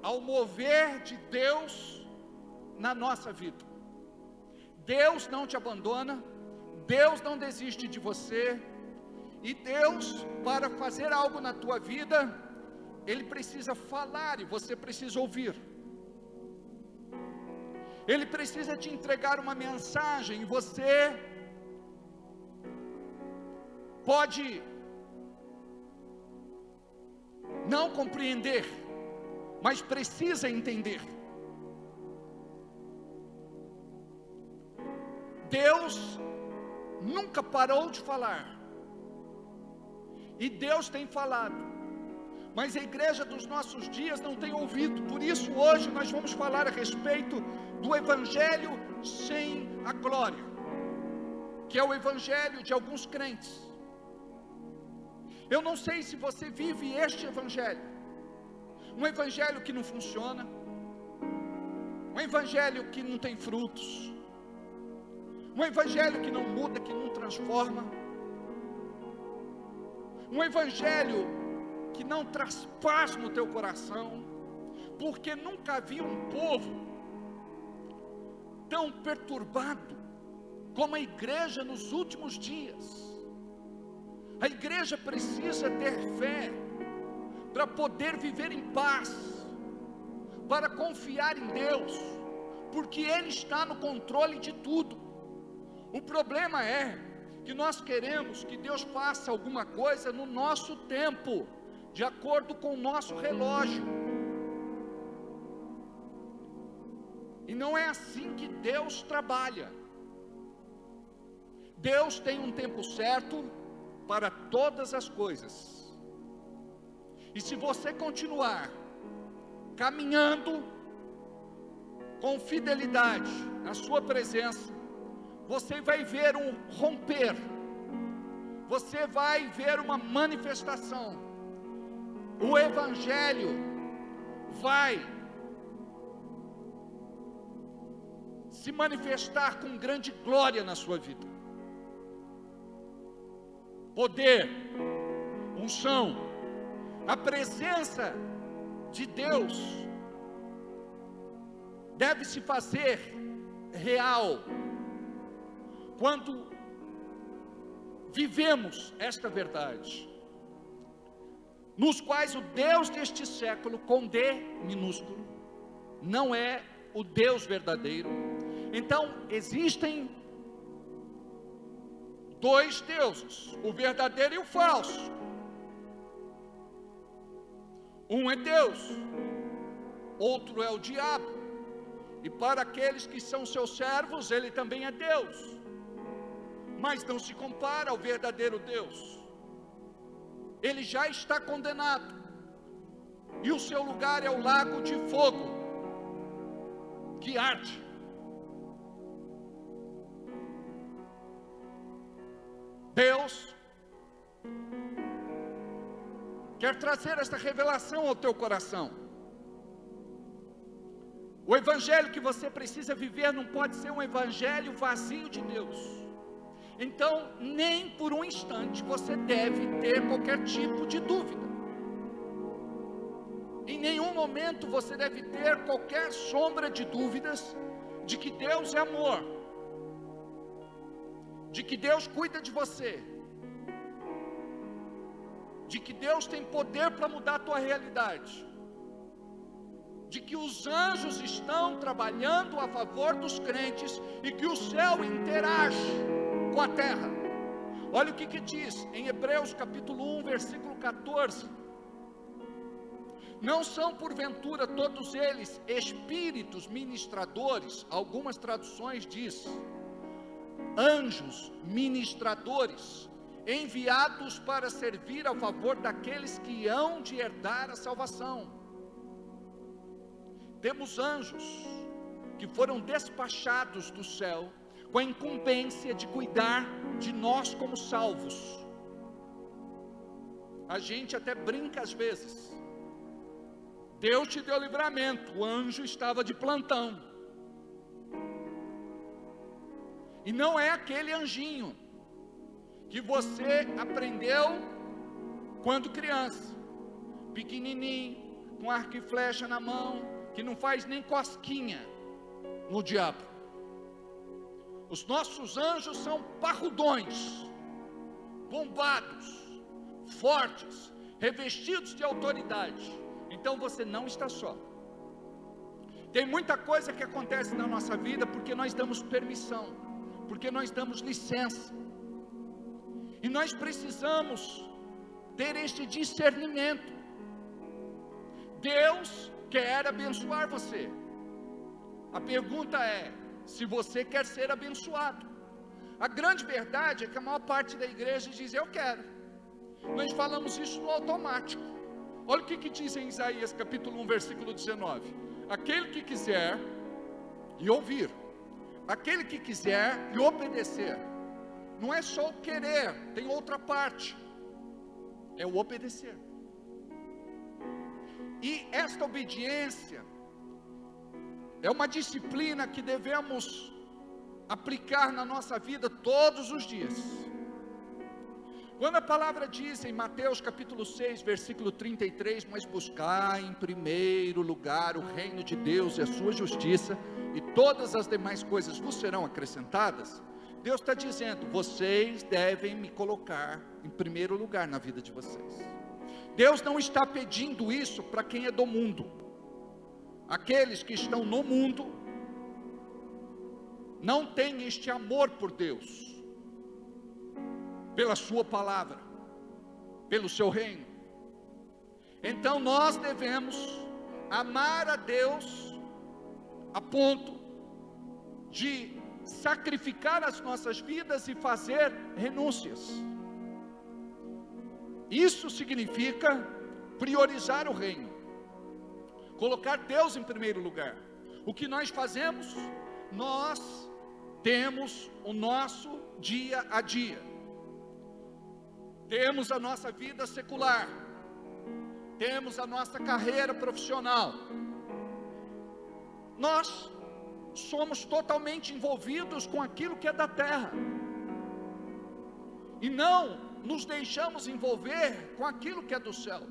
ao mover de Deus na nossa vida. Deus não te abandona, Deus não desiste de você, e Deus, para fazer algo na tua vida, Ele precisa falar e você precisa ouvir. Ele precisa te entregar uma mensagem e você pode não compreender, mas precisa entender. Deus nunca parou de falar, e Deus tem falado, mas a igreja dos nossos dias não tem ouvido. Por isso hoje nós vamos falar a respeito do evangelho sem a glória, que é o evangelho de alguns crentes. Eu não sei se você vive este evangelho, um evangelho que não funciona, um evangelho que não tem frutos, um evangelho que não muda, que não transforma, um evangelho que não traz paz no teu coração, porque nunca vi um povo tão perturbado como a igreja nos últimos dias. A igreja precisa ter fé para poder viver em paz, para confiar em Deus, porque Ele está no controle de tudo. O problema é que nós queremos que Deus faça alguma coisa no nosso tempo, de acordo com o nosso relógio. E não é assim que Deus trabalha. Deus tem um tempo certo para todas as coisas. E se você continuar caminhando com fidelidade na sua presença, você vai ver um romper, você vai ver uma manifestação. O evangelho vai se manifestar com grande glória na sua vida. Poder, unção, a presença de Deus deve se fazer real quando vivemos esta verdade, nos quais o Deus deste século, com D minúsculo, não é o Deus verdadeiro. Então existem dois deuses, o verdadeiro e o falso. Um é Deus, outro é o diabo, e para aqueles que são seus servos, ele também é Deus, mas não se compara ao verdadeiro Deus. Ele já está condenado, e o seu lugar é o lago de fogo, que arde. Deus quer trazer esta revelação ao teu coração. O evangelho que você precisa viver não pode ser um evangelho vazio de Deus. Então, nem por um instante você deve ter qualquer tipo de dúvida. Em nenhum momento você deve ter qualquer sombra de dúvidas de que Deus é amor, de que Deus cuida de você, de que Deus tem poder para mudar a tua realidade, de que os anjos estão trabalhando a favor dos crentes e que o céu interage com a terra. Olha o que diz em Hebreus capítulo 1, versículo 14: não são porventura todos eles espíritos ministradores? Algumas traduções diz anjos ministradores, enviados para servir a favor daqueles que hão de herdar a salvação. Temos anjos que foram despachados do céu com a incumbência de cuidar de nós como salvos. A gente até brinca às vezes: Deus te deu livramento, o anjo estava de plantão. E não é aquele anjinho que você aprendeu quando criança, pequenininho, com arco e flecha na mão, que não faz nem cosquinha no diabo. Os nossos anjos são parrudões, bombados, fortes, revestidos de autoridade. Então você não está só. Tem muita coisa que acontece na nossa vida porque nós damos permissão, porque nós damos licença. E nós precisamos ter este discernimento. Deus quer abençoar você. A pergunta é se você quer ser abençoado. A grande verdade é que a maior parte da igreja diz: eu quero. Nós falamos isso no automático. Olha o que diz em Isaías capítulo 1, versículo 19. Aquele que quiser e ouvir, aquele que quiser e obedecer. Não é só o querer, tem outra parte, é o obedecer. E esta obediência é uma disciplina que devemos aplicar na nossa vida todos os dias. Quando a palavra diz em Mateus capítulo 6, versículo 33, mas buscar em primeiro lugar o reino de Deus e a sua justiça, e todas as demais coisas vos serão acrescentadas, Deus está dizendo, vocês devem me colocar em primeiro lugar na vida de vocês. Deus não está pedindo isso para quem é do mundo. Aqueles que estão no mundo não têm este amor por Deus, pela sua palavra, pelo seu reino. Então nós devemos amar a Deus a ponto de sacrificar as nossas vidas e fazer renúncias. Isso significa priorizar o reino, colocar Deus em primeiro lugar. O que nós fazemos? Nós temos o nosso dia a dia, temos a nossa vida secular, temos a nossa carreira profissional. Nós somos totalmente envolvidos com aquilo que é da terra, e não nos deixamos envolver com aquilo que é do céu.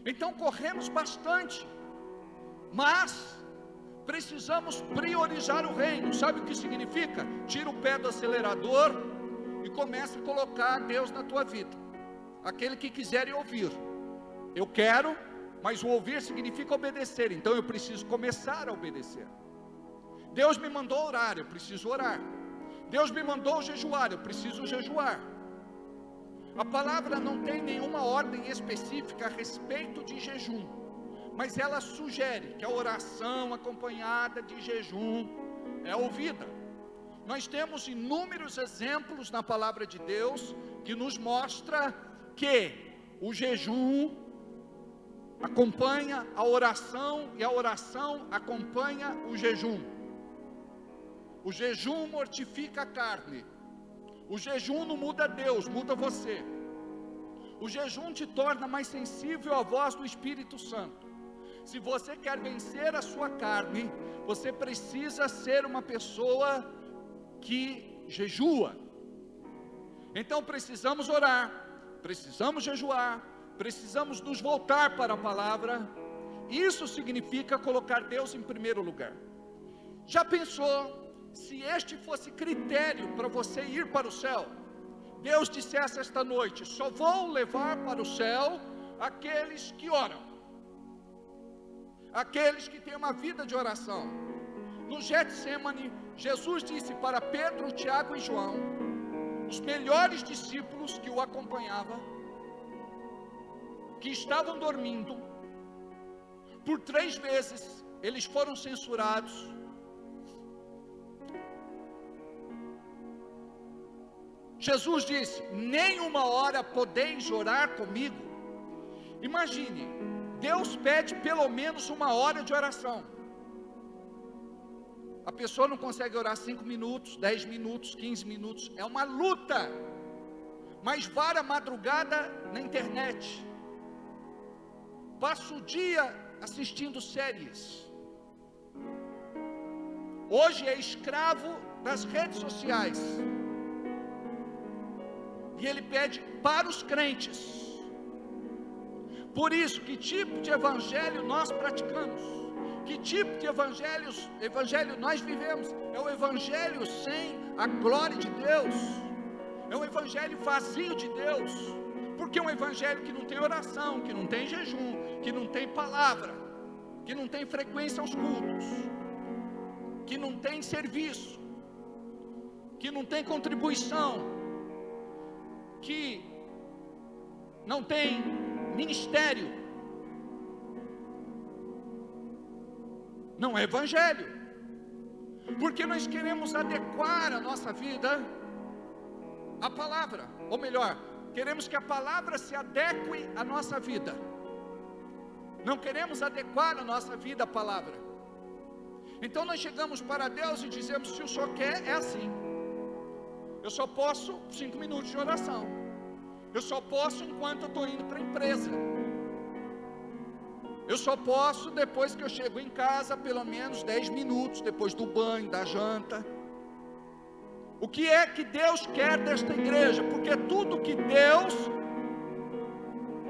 Então corremos bastante, mas precisamos priorizar o reino. Sabe o que significa? Tira o pé do acelerador e começa a colocar Deus na tua vida. Aquele que quiser ouvir, eu quero, mas o ouvir significa obedecer, então eu preciso começar a obedecer. Deus me mandou orar, eu preciso orar. Deus me mandou jejuar, eu preciso jejuar. A palavra não tem nenhuma ordem específica a respeito de jejum, mas ela sugere que a oração acompanhada de jejum é ouvida. Nós temos inúmeros exemplos na palavra de Deus que nos mostra que o jejum acompanha a oração e a oração acompanha o jejum. O jejum mortifica a carne. O jejum não muda Deus, muda você. O jejum te torna mais sensível à voz do Espírito Santo. Se você quer vencer a sua carne, você precisa ser uma pessoa que jejua. Então precisamos orar, precisamos jejuar, precisamos nos voltar para a palavra. Isso significa colocar Deus em primeiro lugar. Já pensou se este fosse critério para você ir para o céu? Deus dissesse esta noite, só vou levar para o céu aqueles que oram, aqueles que têm uma vida de oração. No Getsemane, Jesus disse para Pedro, Tiago e João, os melhores discípulos que o acompanhavam, que estavam dormindo, por 3 vezes eles foram censurados. Jesus disse, nem uma hora podeis orar comigo. Imagine, Deus pede pelo menos 1 hora de oração. A pessoa não consegue orar 5 minutos, 10 minutos, 15 minutos, é uma luta. Mas vara a madrugada na internet, passa o dia assistindo séries. Hoje é escravo das redes sociais. E ele pede para os crentes. Por isso, que tipo de evangelho nós praticamos? Que tipo de evangelho nós vivemos? É o evangelho sem a glória de Deus. É um evangelho vazio de Deus. Porque é um evangelho que não tem oração, que não tem jejum, que não tem palavra, que não tem frequência aos cultos, que não tem serviço, que não tem contribuição, que não tem ministério. Não é evangelho. Porque nós queremos adequar a nossa vida à palavra, ou melhor, queremos que a palavra se adeque à nossa vida, não queremos adequar a nossa vida à palavra. Então nós chegamos para Deus e dizemos: se o Senhor quer, é assim. Eu só posso 5 minutos de oração, eu só posso enquanto eu estou indo para a empresa, eu só posso depois que eu chego em casa, pelo menos 10 minutos, depois do banho, da janta. O que é que Deus quer desta igreja? Porque tudo que Deus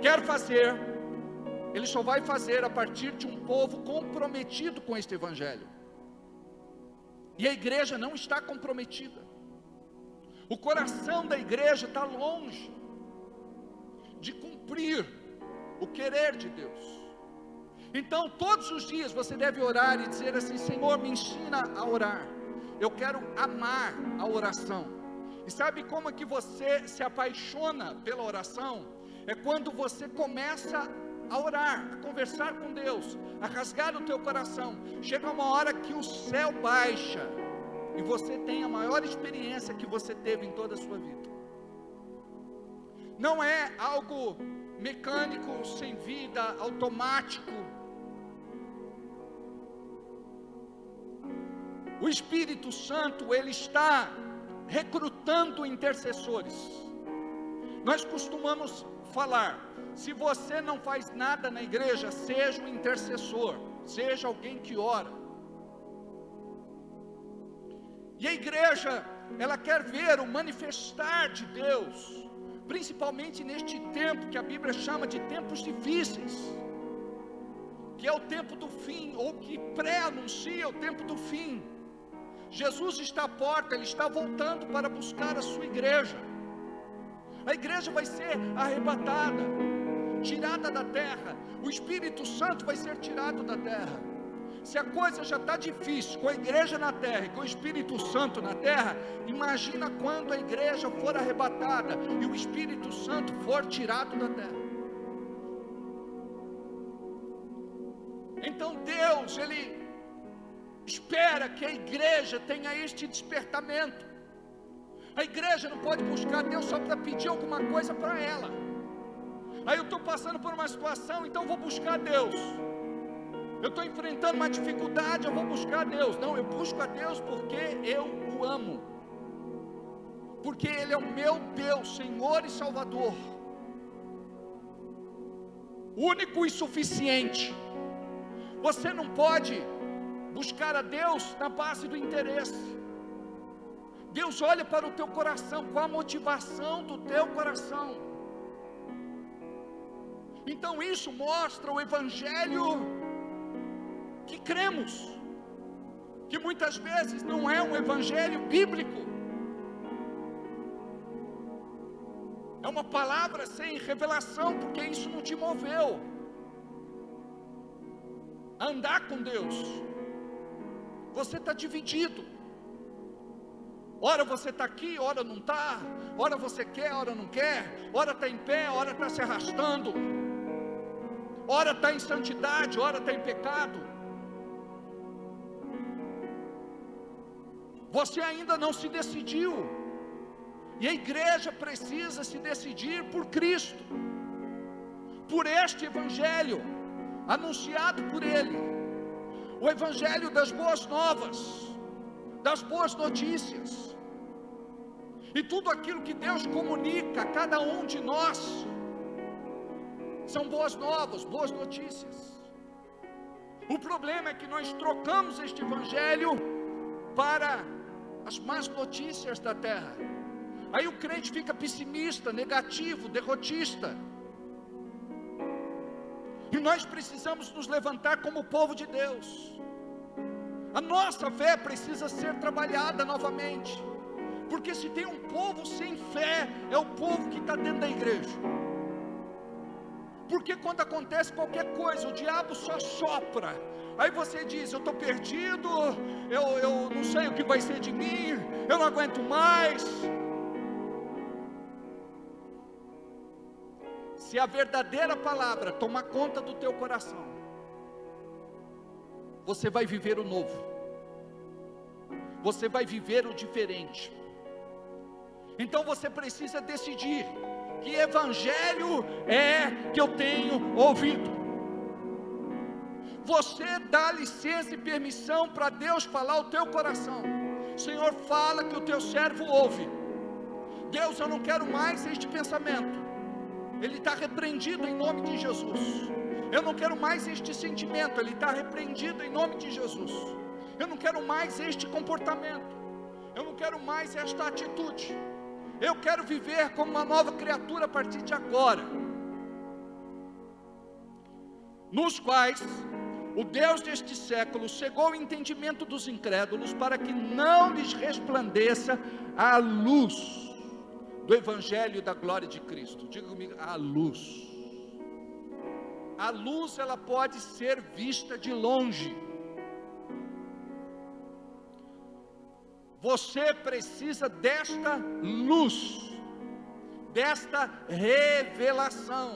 quer fazer, Ele só vai fazer a partir de um povo comprometido com este evangelho. E a igreja não está comprometida. O coração da igreja está longe de cumprir o querer de Deus. Então todos os dias você deve orar e dizer assim: Senhor, me ensina a orar. Eu quero amar a oração. E sabe como é que você se apaixona pela oração? É quando você começa a orar, a conversar com Deus, a rasgar o teu coração. Chega uma hora que o céu baixa e você tem a maior experiência que você teve em toda a sua vida. Não é algo mecânico, sem vida, automático. O Espírito Santo, Ele está recrutando intercessores. Nós costumamos falar: se você não faz nada na igreja, seja um intercessor, seja alguém que ora. E a igreja, ela quer ver o manifestar de Deus, principalmente neste tempo que a Bíblia chama de tempos difíceis, que é o tempo do fim, ou que pré-anuncia o tempo do fim. Jesus está à porta, Ele está voltando para buscar a sua igreja. A igreja vai ser arrebatada, tirada da terra. O Espírito Santo vai ser tirado da terra. Se a coisa já está difícil com a igreja na terra e com o Espírito Santo na terra, imagina quando a igreja for arrebatada e o Espírito Santo for tirado da terra. Então Deus, Ele espera que a igreja tenha este despertamento. A igreja não pode buscar Deus só para pedir alguma coisa para ela. Aí eu estou passando por uma situação, então eu vou buscar Deus. Eu estou enfrentando uma dificuldade, eu vou buscar Deus. Não, eu busco a Deus porque eu o amo, porque Ele é o meu Deus, Senhor e Salvador, único e suficiente. Você não pode buscar a Deus na base do interesse. Deus olha para o teu coração, qual a motivação do teu coração. Então isso mostra o evangelho que cremos, que muitas vezes não é um evangelho bíblico, é uma palavra sem revelação, porque isso não te moveu a andar com Deus. Você está dividido, ora você está aqui, ora não está, ora você quer, ora não quer, ora está em pé, ora está se arrastando, ora está em santidade, ora está em pecado. Você ainda não se decidiu, e a igreja precisa se decidir por Cristo, por este evangelho anunciado por Ele, o evangelho das boas novas, das boas notícias, e tudo aquilo que Deus comunica a cada um de nós são boas novas, boas notícias. O problema é que nós trocamos este evangelho para as más notícias da terra. Aí o crente fica pessimista, negativo, derrotista. E nós precisamos nos levantar como povo de Deus. A nossa fé precisa ser trabalhada novamente, porque se tem um povo sem fé, é o povo que está dentro da igreja. Porque quando acontece qualquer coisa, o diabo só sopra. Aí você diz: eu estou perdido, eu não sei o que vai ser de mim, eu não aguento mais. Se a verdadeira palavra tomar conta do teu coração, você vai viver o novo, você vai viver o diferente. Então você precisa decidir que evangelho é que eu tenho ouvido. Você dá licença e permissão para Deus falar o teu coração. Senhor, fala que o teu servo ouve. Deus, eu não quero mais este pensamento. Ele está repreendido em nome de Jesus. Eu não quero mais este sentimento. Ele está repreendido em nome de Jesus. Eu não quero mais este comportamento. Eu não quero mais esta atitude. Eu quero viver como uma nova criatura a partir de agora. Nos quais o Deus deste século cegou o entendimento dos incrédulos, para que não lhes resplandeça a luz do evangelho da glória de Cristo. Diga comigo, a luz. A luz, ela pode ser vista de longe. Você precisa desta luz, desta revelação.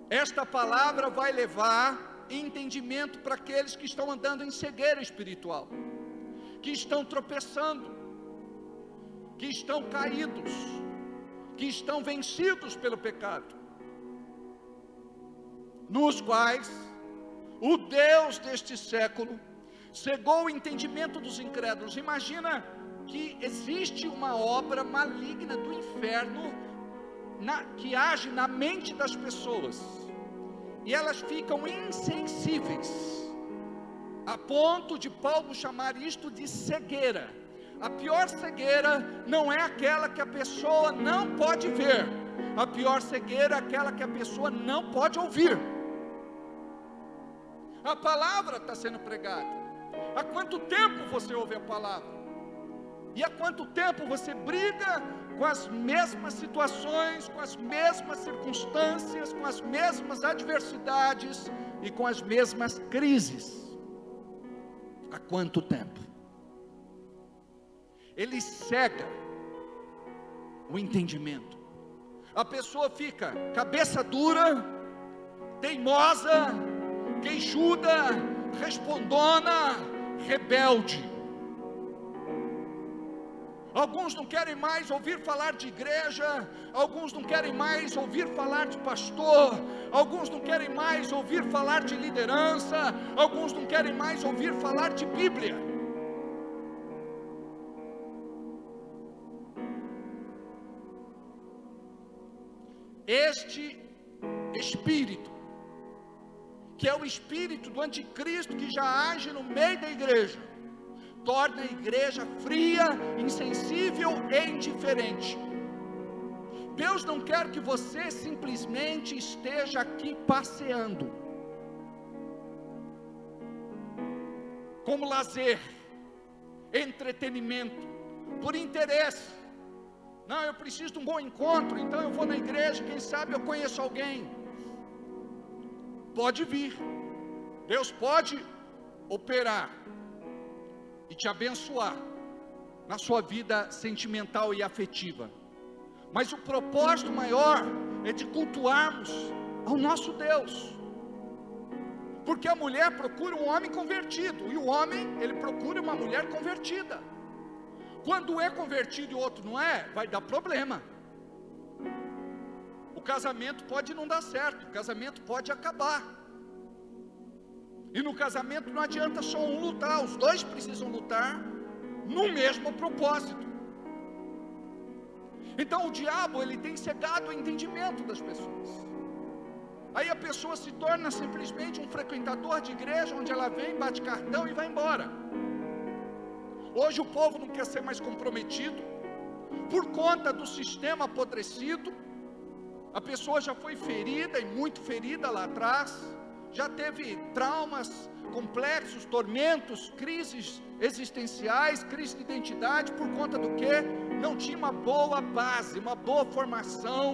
Esta palavra vai levar entendimento para aqueles que estão andando em cegueira espiritual, que estão tropeçando, que estão caídos, que estão vencidos pelo pecado, nos quais o Deus deste século cegou o entendimento dos incrédulos. Imagina que existe uma obra maligna do inferno que age na mente das pessoas, e elas ficam insensíveis, a ponto de Paulo chamar isto de cegueira. A pior cegueira não é aquela que a pessoa não pode ver, a pior cegueira é aquela que a pessoa não pode ouvir. A palavra está sendo pregada. Há quanto tempo você ouve a palavra? E há quanto tempo você briga com as mesmas situações, com as mesmas circunstâncias, com as mesmas adversidades e com as mesmas crises? Há quanto tempo? Ele cega o entendimento. A pessoa fica cabeça dura, teimosa, queixuda, respondona, rebelde. Alguns não querem mais ouvir falar de igreja, alguns não querem mais ouvir falar de pastor, alguns não querem mais ouvir falar de liderança, alguns não querem mais ouvir falar de Bíblia. Este espírito, que é o espírito do anticristo que já age no meio da igreja, torna a igreja fria, insensível e indiferente. Deus não quer que você simplesmente esteja aqui passeando, como lazer, entretenimento, por interesse. Não, eu preciso de um bom encontro, então eu vou na igreja, quem sabe eu conheço alguém. Pode vir, Deus pode operar e te abençoar na sua vida sentimental e afetiva, mas o propósito maior é de cultuarmos ao nosso Deus, porque a mulher procura um homem convertido, e o homem, ele procura uma mulher convertida. Quando é convertido e o outro não é, vai dar problema. O casamento pode não dar certo, o casamento pode acabar. E no casamento não adianta só um lutar, os dois precisam lutar no mesmo propósito. Então o diabo, ele tem cegado o entendimento das pessoas. Aí a pessoa se torna simplesmente um frequentador de igreja, onde ela vem, bate cartão e vai embora. Hoje o povo não quer ser mais comprometido, por conta do sistema apodrecido. A pessoa já foi ferida, e muito ferida lá atrás, já teve traumas complexos, tormentos, crises existenciais, crise de identidade, por conta do que? Não tinha uma boa base, uma boa formação,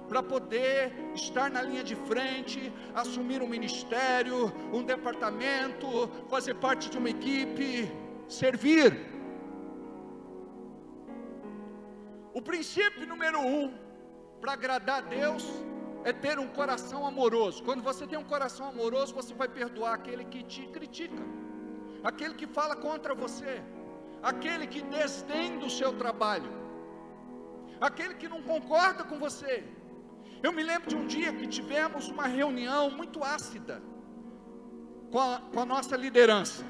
para poder estar na linha de frente, assumir um ministério, um departamento, fazer parte de uma equipe, servir. O princípio número 1, para agradar a Deus, é ter um coração amoroso. Quando você tem um coração amoroso, você vai perdoar aquele que te critica, aquele que fala contra você, aquele que desdenha do seu trabalho, aquele que não concorda com você. Eu me lembro de um dia que tivemos uma reunião muito ácida com a nossa liderança,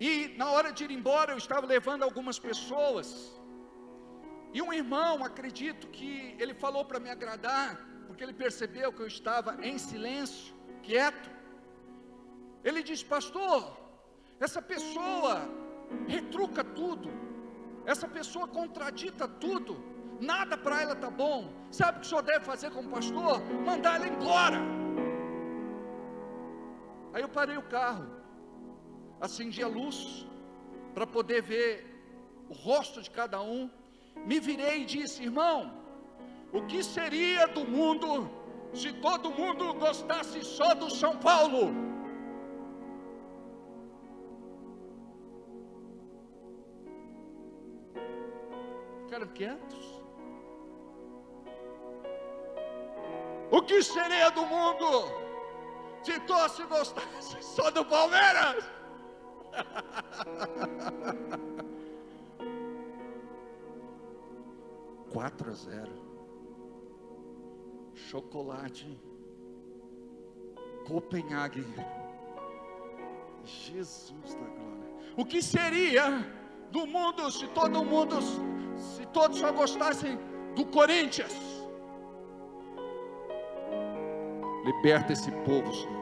e na hora de ir embora eu estava levando algumas pessoas, e um irmão, acredito que ele falou para me agradar, porque ele percebeu que eu estava em silêncio, quieto. Ele disse: pastor, essa pessoa retruca tudo, essa pessoa contradita tudo, nada para ela está bom. Sabe o que o senhor deve fazer como pastor? Mandar ela embora. Aí eu parei o carro, acendi a luz para poder ver o rosto de cada um, me virei e disse: irmão, o que seria do mundo se todo mundo gostasse só do São Paulo? Ficaram quietos. O que seria do mundo se todos gostassem só do Palmeiras? 4-0. Chocolate. Copenhague. Jesus da glória. O que seria do mundo se todos só gostassem do Corinthians? Liberta esse povo, Senhor.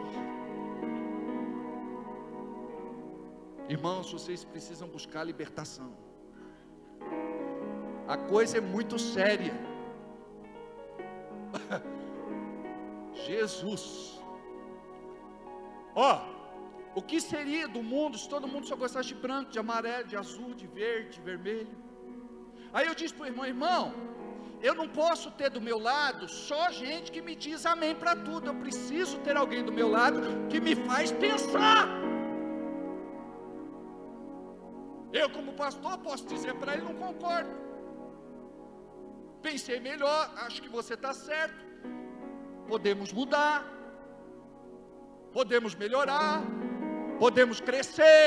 Irmãos, vocês precisam buscar libertação. A coisa é muito séria. Jesus. O que seria do mundo se todo mundo só gostasse de branco, de amarelo, de azul, de verde, de vermelho? Aí eu disse para o irmão, eu não posso ter do meu lado só gente que me diz amém para tudo. Eu preciso ter alguém do meu lado que me faz pensar. Eu, como pastor, posso dizer para ele: não concordo, pensei melhor, acho que você está certo, podemos mudar, podemos melhorar, podemos crescer.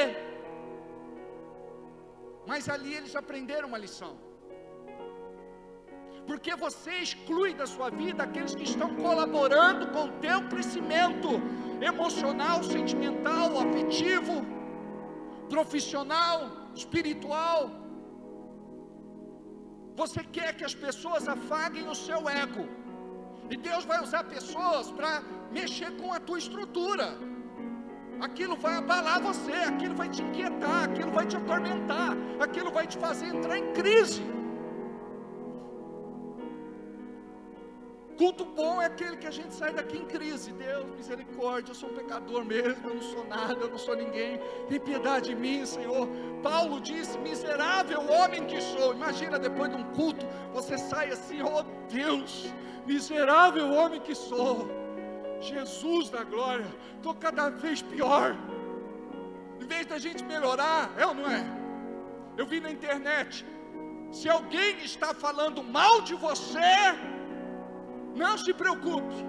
Mas ali eles aprenderam uma lição, porque você exclui da sua vida aqueles que estão colaborando com o teu crescimento emocional, sentimental, afetivo, profissional, espiritual. Você quer que as pessoas afaguem o seu ego, e Deus vai usar pessoas para mexer com a tua estrutura. Aquilo vai abalar você, aquilo vai te inquietar, aquilo vai te atormentar, aquilo vai te fazer entrar em crise. Culto bom é aquele que a gente sai daqui em crise. Deus, misericórdia, eu sou um pecador mesmo, eu não sou nada, eu não sou ninguém, tem piedade de mim, Senhor. Paulo disse: miserável homem que sou. Imagina, depois de um culto, você sai assim: oh Deus, miserável homem que sou, Jesus da glória, estou cada vez pior. Em vez da gente melhorar, é ou não é? Eu vi na internet, se alguém está falando mal de você, não se preocupe,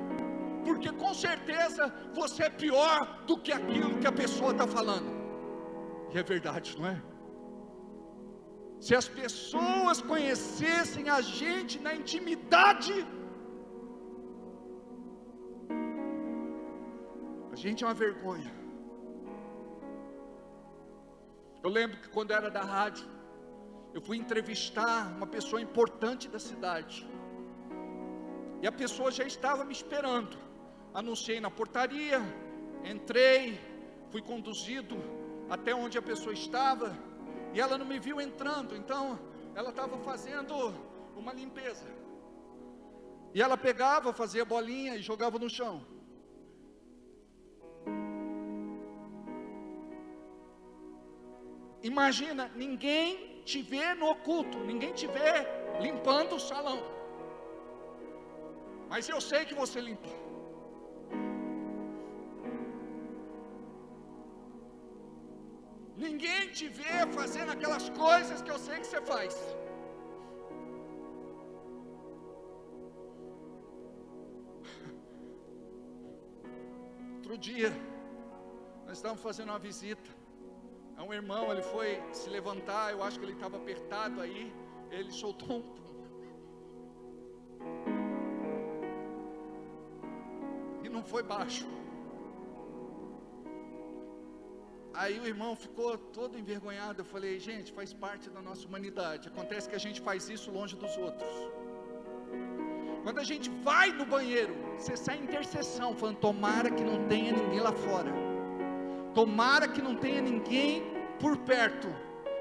porque com certeza você é pior do que aquilo que a pessoa está falando. E é verdade, não é? Se as pessoas conhecessem a gente na intimidade, a gente é uma vergonha. Eu lembro que quando eu era da rádio, eu fui entrevistar uma pessoa importante da cidade, e a pessoa já estava me esperando. Anunciei na portaria, entrei, fui conduzido até onde a pessoa estava, e ela não me viu entrando, então ela estava fazendo uma limpeza, e ela pegava, fazia bolinha e jogava no chão. Imagina, ninguém te vê no oculto, ninguém te vê limpando o salão, mas eu sei que você limpa. Ninguém te vê fazendo aquelas coisas que eu sei que você faz. Outro dia, nós estávamos fazendo uma visita a um irmão, ele foi se levantar, eu acho que ele estava apertado aí, ele soltou um pum. E não foi baixo. Aí o irmão ficou todo envergonhado. Eu falei, gente, faz parte da nossa humanidade. Acontece que a gente faz isso longe dos outros. Quando a gente vai no banheiro, você sai em intercessão, falando, tomara que não tenha ninguém lá fora. Tomara que não tenha ninguém por perto.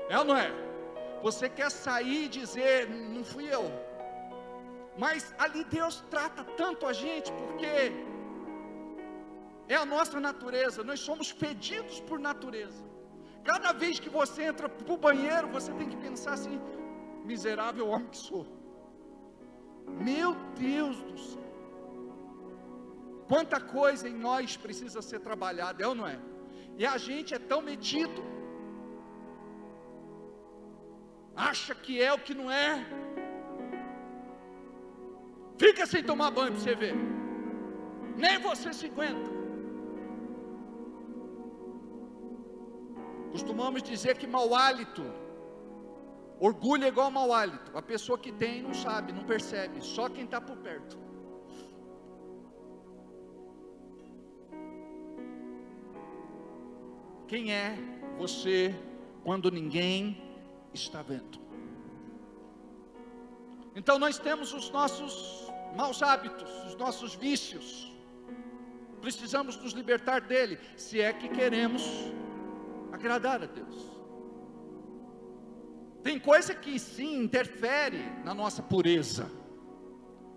É ou não é? Você quer sair e dizer, não fui eu. Mas ali Deus trata tanto a gente, porque é a nossa natureza, nós somos fedidos por natureza. Cada vez que você entra para o banheiro, você tem que pensar assim, miserável homem que sou. Meu Deus do céu. Quanta coisa em nós precisa ser trabalhada, é ou não é? E a gente é tão metido, acha que é o que não é. Fica sem tomar banho para você ver. Nem você se aguenta. Costumamos dizer que mau hálito, orgulho é igual a mau hálito. A pessoa que tem não sabe, não percebe, só quem está por perto. Quem é você quando ninguém está vendo? Então nós temos os nossos maus hábitos, os nossos vícios. Precisamos nos libertar dele, se é que queremos agradar a Deus. Tem coisa que sim interfere na nossa pureza.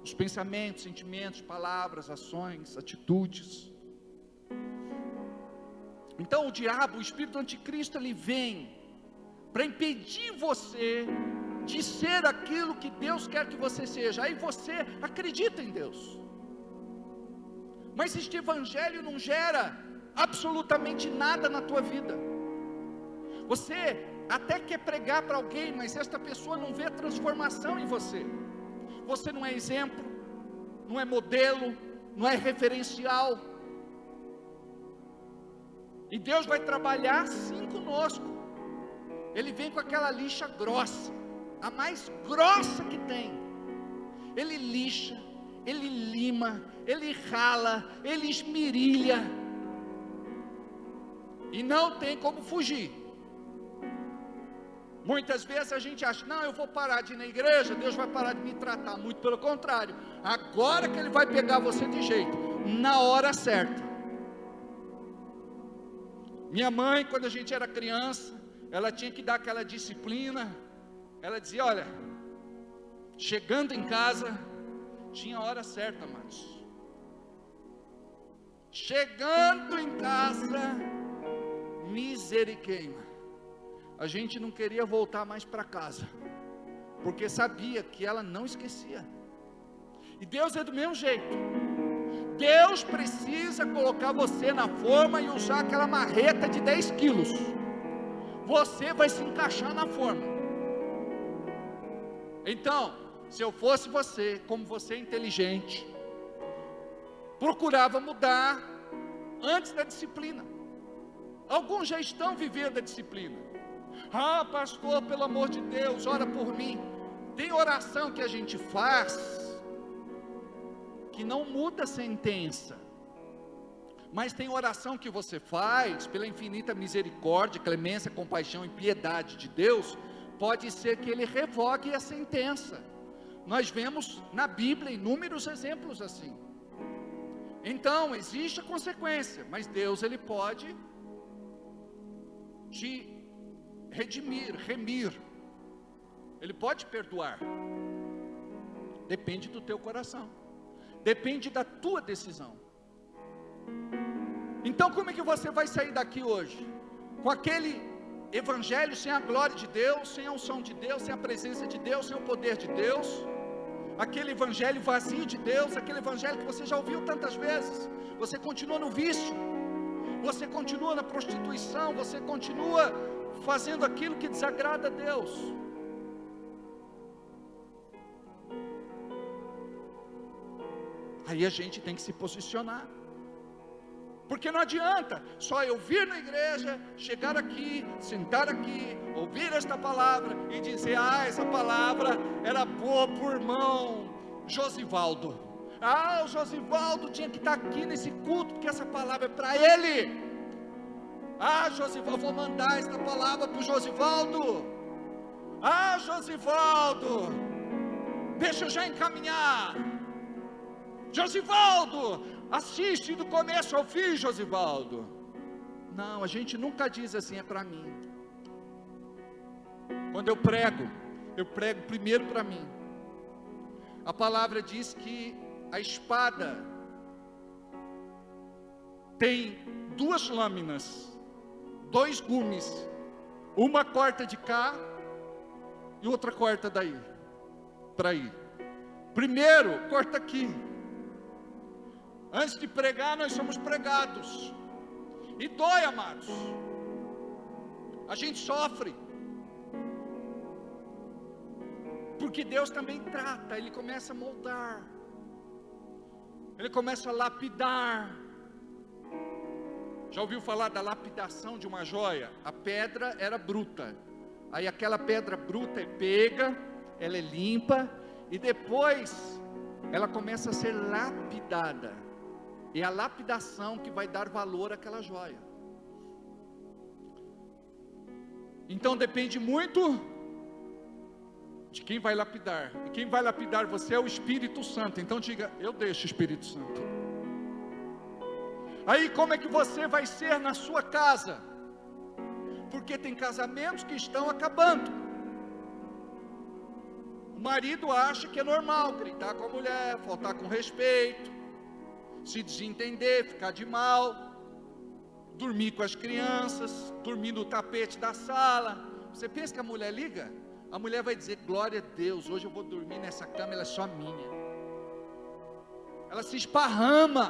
Os pensamentos, sentimentos, palavras, ações, atitudes. Então o diabo, o espírito do anticristo, ele vem para impedir você de ser aquilo que Deus quer que você seja. Aí você acredita em Deus. Mas este evangelho não gera absolutamente nada na tua vida. Você até quer pregar para alguém, mas esta pessoa não vê transformação em você. Você não é exemplo, não é modelo, não é referencial. E Deus vai trabalhar sim conosco. Ele vem com aquela lixa grossa, a mais grossa que tem. Ele lixa, ele lima, ele rala, ele esmirilha. E não tem como fugir. Muitas vezes a gente acha, não, eu vou parar de ir na igreja, Deus vai parar de me tratar. Muito pelo contrário, agora que Ele vai pegar você de jeito, na hora certa. Minha mãe, quando a gente era criança, ela tinha que dar aquela disciplina. Ela dizia, olha, chegando em casa, tinha a hora certa, mas chegando em casa, misericórdia, a gente não queria voltar mais para casa, porque sabia que ela não esquecia. E Deus é do mesmo jeito. Deus precisa colocar você na forma e usar aquela marreta de 10 quilos. Você vai se encaixar na forma. Então, se eu fosse você, como você é inteligente, procurava mudar antes da disciplina. Alguns já estão vivendo a disciplina. Ah, pastor, pelo amor de Deus, ora por mim. Tem oração que a gente faz que não muda a sentença, mas tem oração que você faz pela infinita misericórdia, clemência, compaixão e piedade de Deus. Pode ser que Ele revogue a sentença. Nós vemos na Bíblia inúmeros exemplos assim. Então existe a consequência, mas Deus, Ele pode te redimir, remir. Ele pode perdoar. Depende do teu coração. Depende da tua decisão. Então como é que você vai sair daqui hoje? Com aquele evangelho sem a glória de Deus, sem a unção de Deus, sem a presença de Deus, sem o poder de Deus. Aquele evangelho vazio de Deus, aquele evangelho que você já ouviu tantas vezes. Você continua no vício, você continua na prostituição, você continua fazendo aquilo que desagrada a Deus. Aí a gente tem que se posicionar. Porque não adianta só eu vir na igreja, chegar aqui, sentar aqui, ouvir esta palavra e dizer: ah, essa palavra era boa para o irmão Josivaldo. Ah, o Josivaldo tinha que estar aqui nesse culto, porque essa palavra é para ele. Ah, Josivaldo, vou mandar esta palavra para o Josivaldo. Ah, Josivaldo, deixa eu já encaminhar. Josivaldo, assiste do começo ao fim, Josivaldo. Não, a gente nunca diz assim: é para mim. Quando eu prego primeiro para mim. A palavra diz que a espada tem 2 lâminas, 2 gumes, uma corta de cá e outra corta daí, para aí. Primeiro, corta aqui. Antes de pregar, nós somos pregados. E dói, amados. A gente sofre. Porque Deus também trata. Ele começa a moldar. Ele começa a lapidar. Já ouviu falar da lapidação de uma joia? A pedra era bruta. Aí aquela pedra bruta é pega, ela é limpa, e depois ela começa a ser lapidada. É a lapidação que vai dar valor àquela joia. Então depende muito de quem vai lapidar. E quem vai lapidar você é o Espírito Santo. Então diga: eu deixo o Espírito Santo. Aí como é que você vai ser na sua casa? Porque tem casamentos que estão acabando. O marido acha que é normal gritar com a mulher, faltar com respeito, se desentender, ficar de mal, dormir com as crianças, dormir no tapete da sala. Você pensa que a mulher liga? A mulher vai dizer: glória a Deus, hoje eu vou dormir nessa cama, ela é só minha. Ela se esparrama.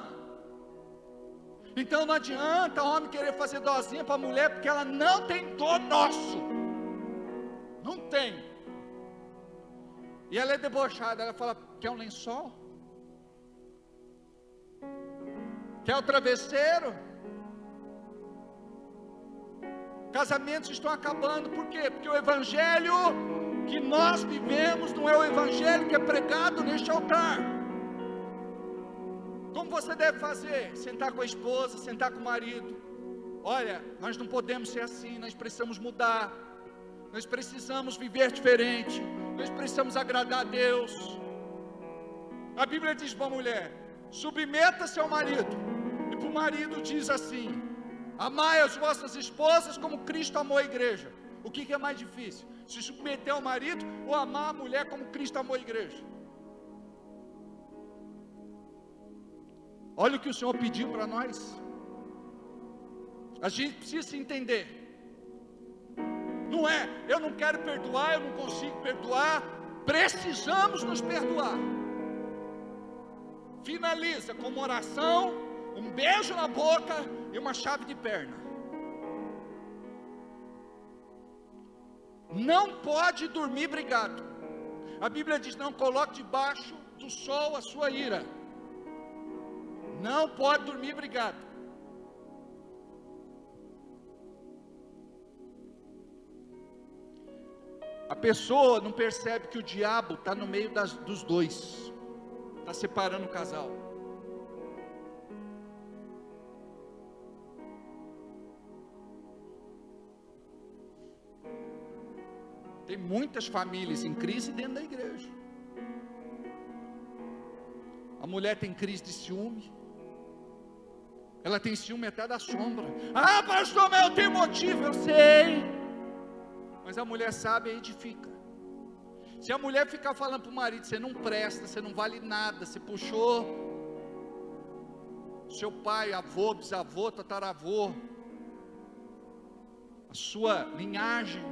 Então não adianta o homem querer fazer dozinha para a mulher, porque ela não tem dor nosso. Não tem. E ela é debochada, ela fala: quer um lençol? Quer o travesseiro? Casamentos estão acabando, por quê? Porque o evangelho que nós vivemos não é o evangelho que é pregado neste altar. Como você deve fazer? Sentar com a esposa, sentar com o marido. Olha, nós não podemos ser assim, nós precisamos mudar, nós precisamos viver diferente, nós precisamos agradar a Deus. A Bíblia diz para a mulher: submeta-se ao marido. E para o marido diz assim: amai as vossas esposas como Cristo amou a igreja. O que é mais difícil? Se submeter ao marido ou amar a mulher como Cristo amou a igreja? Olha o que o Senhor pediu para nós. A gente precisa se entender. Não é: eu não quero perdoar, eu não consigo perdoar. Precisamos nos perdoar. Finaliza com uma oração, um beijo na boca e uma chave de perna. Não pode dormir brigado. A Bíblia diz: não coloque debaixo do sol a sua ira. Não pode dormir brigado. A pessoa não percebe que o diabo está no meio dos dois, está separando o casal. Tem muitas famílias em crise dentro da igreja. A mulher tem crise de ciúme. Ela tem ciúme até da sombra. Ah, pastor, mas eu tenho motivo. Eu sei. Mas a mulher sabe e edifica. Se a mulher ficar falando para o marido: você não presta, você não vale nada, você puxou seu pai, avô, bisavô, tataravô, a sua linhagem,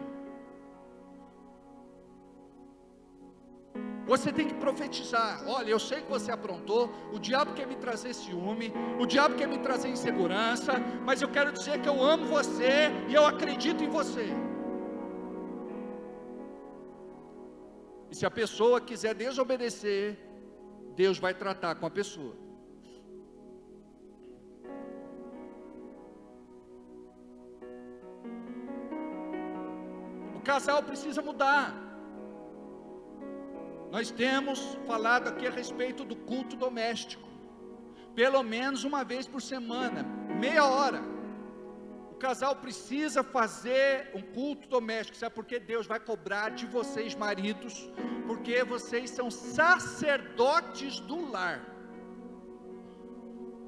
você tem que profetizar: olha, eu sei que você aprontou, o diabo quer me trazer ciúme, o diabo quer me trazer insegurança, mas eu quero dizer que eu amo você e eu acredito em você. E se a pessoa quiser desobedecer, Deus vai tratar com a pessoa. casal precisa mudar. Nós temos falado aqui a respeito do culto doméstico, pelo menos uma vez por semana, meia hora. O casal precisa fazer um culto doméstico. Sabe por quê? Deus vai cobrar de vocês, maridos, porque vocês são sacerdotes do lar.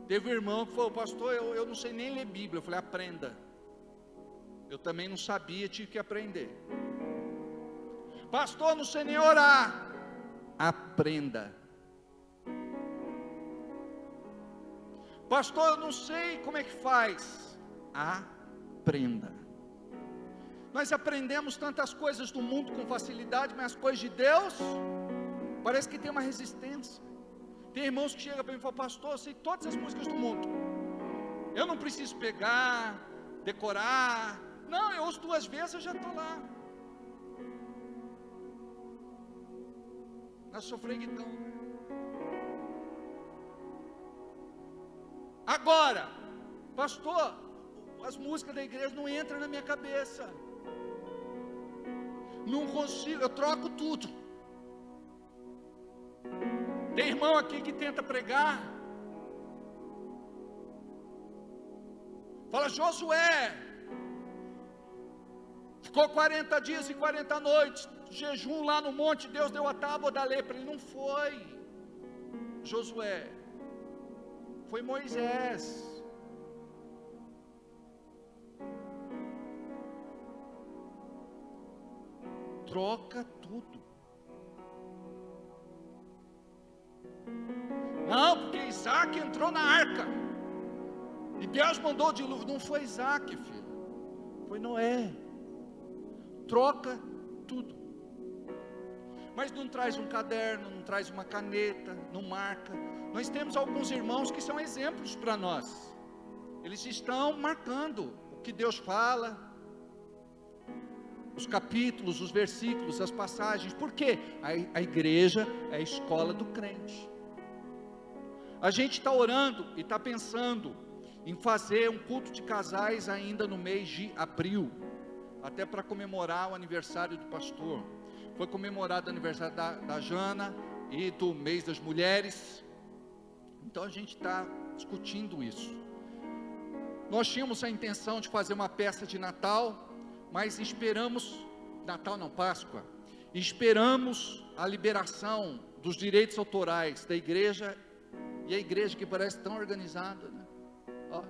Teve um irmão que falou: pastor, eu não sei nem ler Bíblia. Eu falei: aprenda. Eu também não sabia, tive que aprender. Pastor, não sei nem orar. Aprenda. Pastor, eu não sei como é que faz. Aprenda. Nós aprendemos tantas coisas do mundo com facilidade, mas as coisas de Deus parece que tem uma resistência. Tem irmãos que chegam para mim e falam: pastor, eu sei todas as músicas do mundo, eu não preciso pegar, decorar. Não, eu ouço 2 vezes, eu já estou lá. Nós sofremos então. Agora, pastor, as músicas da igreja não entram na minha cabeça. Não consigo, eu troco tudo. Tem irmão aqui que tenta pregar, fala: Josué, ficou 40 dias e 40 noites, jejum lá no monte, Deus deu a tábua da lei para ele. Não foi Josué, foi Moisés. Troca tudo. Não, porque Isaac entrou na arca e Deus mandou o dilúvio. Não foi Isaac, filho, foi Noé. Troca tudo. Mas não traz um caderno, não traz uma caneta, não marca. Nós temos alguns irmãos que são exemplos para nós. Eles estão marcando o que Deus fala, os capítulos, os versículos, as passagens. Por quê? A igreja é a escola do crente. A gente está orando e está pensando em fazer um culto de casais ainda no mês de abril, até para comemorar o aniversário do pastor. Foi comemorado o aniversário da Jana e do mês das mulheres. Então a gente está discutindo isso. Nós tínhamos a intenção de fazer uma peça de Natal, mas esperamos, Natal não, Páscoa, esperamos a liberação dos direitos autorais da igreja. E a igreja, que parece tão organizada, né? Ó,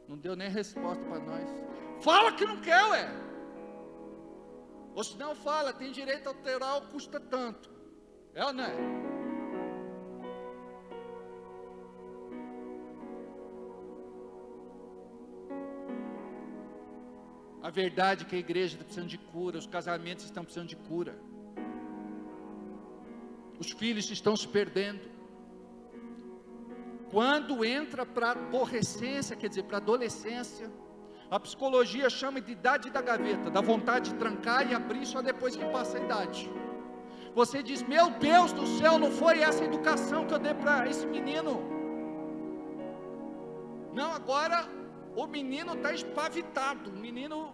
não deu nem resposta para nós. Fala que não quer, ué. Ou se não fala, tem direito autoral, custa tanto. É ou não é? A verdade é que a igreja está precisando de cura, os casamentos estão precisando de cura, os filhos estão se perdendo. Quando entra para aborrecência, quer dizer, para adolescência, a psicologia chama de idade da gaveta, da vontade de trancar e abrir só depois que passa a idade. Você diz: meu Deus do céu, não foi essa educação que eu dei para esse menino. Não, agora o menino está espavitado, o menino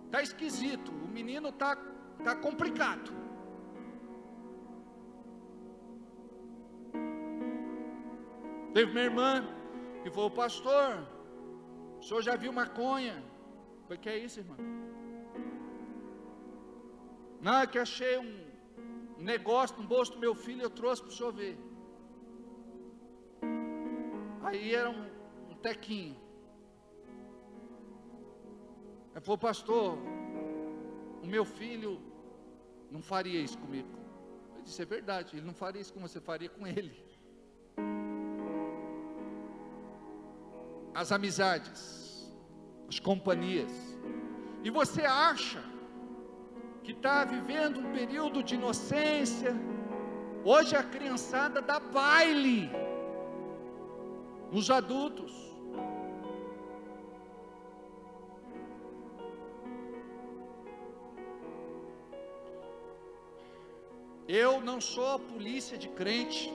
está esquisito, o menino está complicado. Teve minha irmã que falou: pastor, o senhor já viu maconha? Eu falei: que é isso, irmã? Não, é que achei um negócio no bolso do meu filho, eu trouxe para o senhor ver. Aí era um tequinho. Ela falou: pastor, o meu filho não faria isso comigo. Eu disse: é verdade, ele não faria isso como você faria com ele. As amizades, as companhias, e você acha que está vivendo um período de inocência. Hoje a criançada dá baile nos adultos. Eu não sou polícia de crente,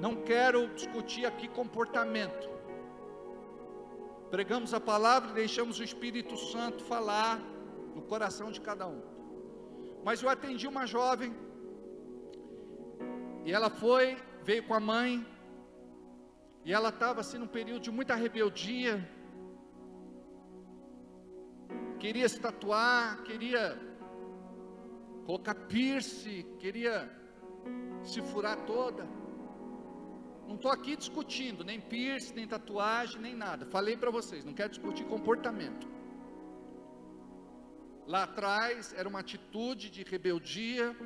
não quero discutir aqui comportamento. pregamos a palavra e deixamos o Espírito Santo falar no coração de cada um. Mas eu atendi uma jovem, e ela veio com a mãe, e ela estava assim num período de muita rebeldia, queria se tatuar, queria colocar piercing, queria se furar toda. Não estou aqui discutindo, nem piercing, nem tatuagem, nem nada. Falei para vocês, não quero discutir comportamento. Lá atrás era uma atitude de rebeldia.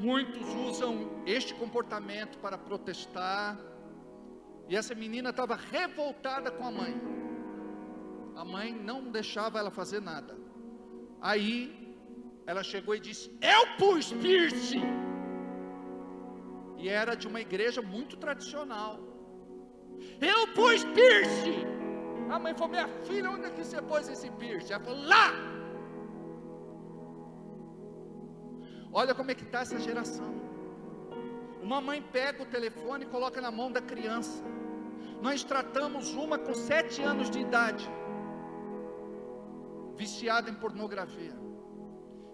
Muitos usam este comportamento para protestar. E essa menina estava revoltada com a mãe. A mãe não deixava ela fazer nada. Aí ela chegou e disse: eu pus piercing. E era de uma igreja muito tradicional. Eu pus piercing. A mãe falou: minha filha, onde é que você pôs esse piercing? Ela falou: lá. Olha como é que está essa geração. Uma mãe pega o telefone e coloca na mão da criança. Nós tratamos uma com 7 anos de idade, viciada em pornografia.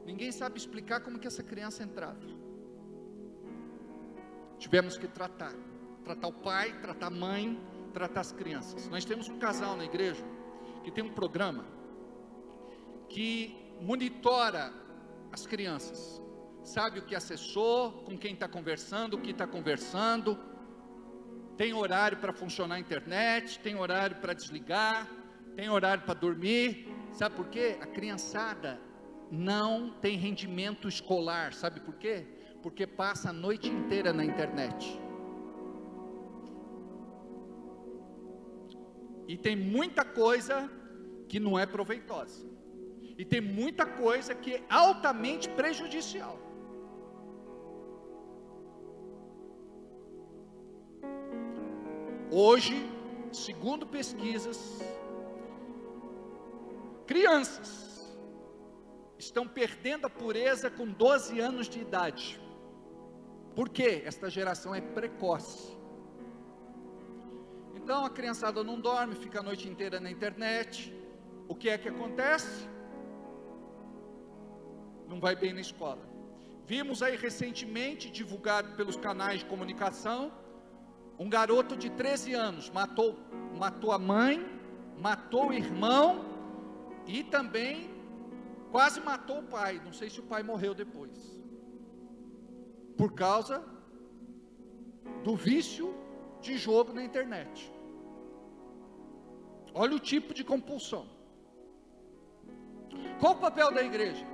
Ninguém sabe explicar como que essa criança entrava. Tivemos que tratar o pai, tratar a mãe, tratar as crianças. Nós temos um casal na igreja que tem um programa que monitora as crianças. Sabe o que acessou, com quem está conversando, o que está conversando. Tem horário para funcionar a internet, tem horário para desligar, tem horário para dormir. Sabe por quê? A criançada não tem rendimento escolar. Sabe por quê? Porque passa a noite inteira na internet. E tem muita coisa que não é proveitosa. E tem muita coisa que é altamente prejudicial. Hoje, segundo pesquisas, crianças estão perdendo a pureza com 12 anos de idade. Por quê? Esta geração é precoce. Então a criançada não dorme, fica a noite inteira na internet. O que é que acontece? Não vai bem na escola. Vimos aí recentemente, divulgado pelos canais de comunicação, um garoto de 13 anos matou a mãe, matou o irmão e também quase matou o pai. Não sei se o pai morreu depois, por causa do vício de jogo na internet. Olha o tipo de compulsão. Qual o papel da igreja?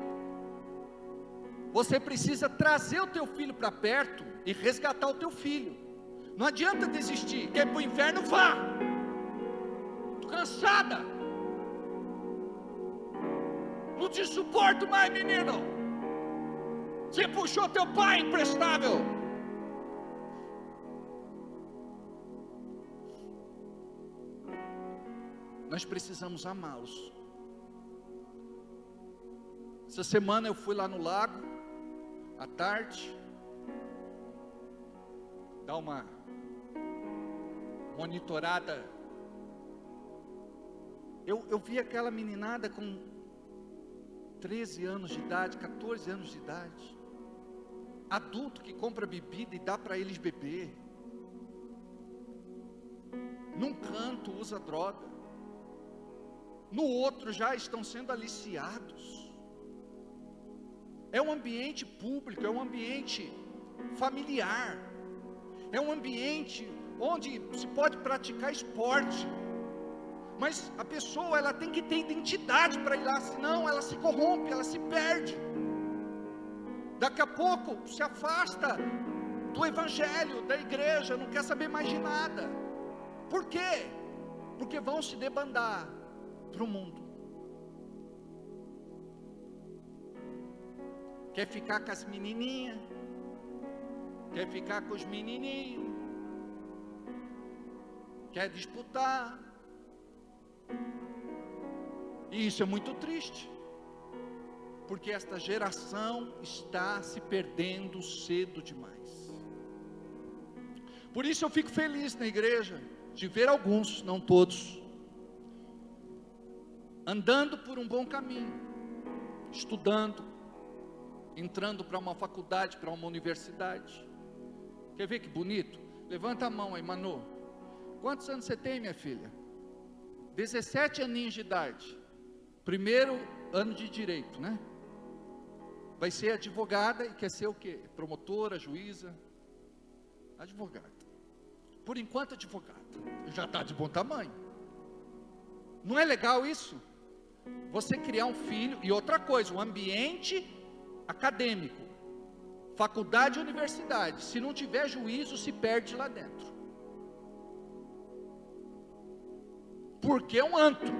Você precisa trazer o teu filho para perto e resgatar o teu filho. Não adianta desistir. Quer ir para o inferno? Vá. Estou cansada. Não te suporto mais, menino. Você puxou teu pai imprestável. Nós precisamos amá-los. Essa semana eu fui lá no lago, à tarde, dar uma monitorada. Eu vi aquela meninada com 13 anos de idade, 14 anos de idade, adulto que compra bebida e dá para eles beber, num canto usa droga, no outro já estão sendo aliciados. É um ambiente público, é um ambiente familiar, é um ambiente onde se pode praticar esporte, mas a pessoa ela tem que ter identidade para ir lá, senão ela se corrompe, ela se perde, daqui a pouco se afasta do evangelho, da igreja, não quer saber mais de nada. Por quê? Porque vão se debandar para o mundo. Quer ficar com as menininhas, quer ficar com os menininhos, quer disputar. E isso é muito triste, porque esta geração está se perdendo cedo demais. Por isso eu fico feliz na igreja de ver alguns, não todos, andando por um bom caminho, estudando, entrando para uma faculdade, para uma universidade. Quer ver que bonito? Levanta a mão aí, Manu. Quantos anos você tem, minha filha? 17 aninhos de idade. Primeiro ano de direito, né? Vai ser advogada e quer ser o quê? Promotora, juíza? Advogada. Por enquanto advogada. Já está de bom tamanho. Não é legal isso? Você criar um filho, e outra coisa, um ambiente acadêmico, faculdade e universidade, se não tiver juízo, se perde lá dentro. Porque é um antro.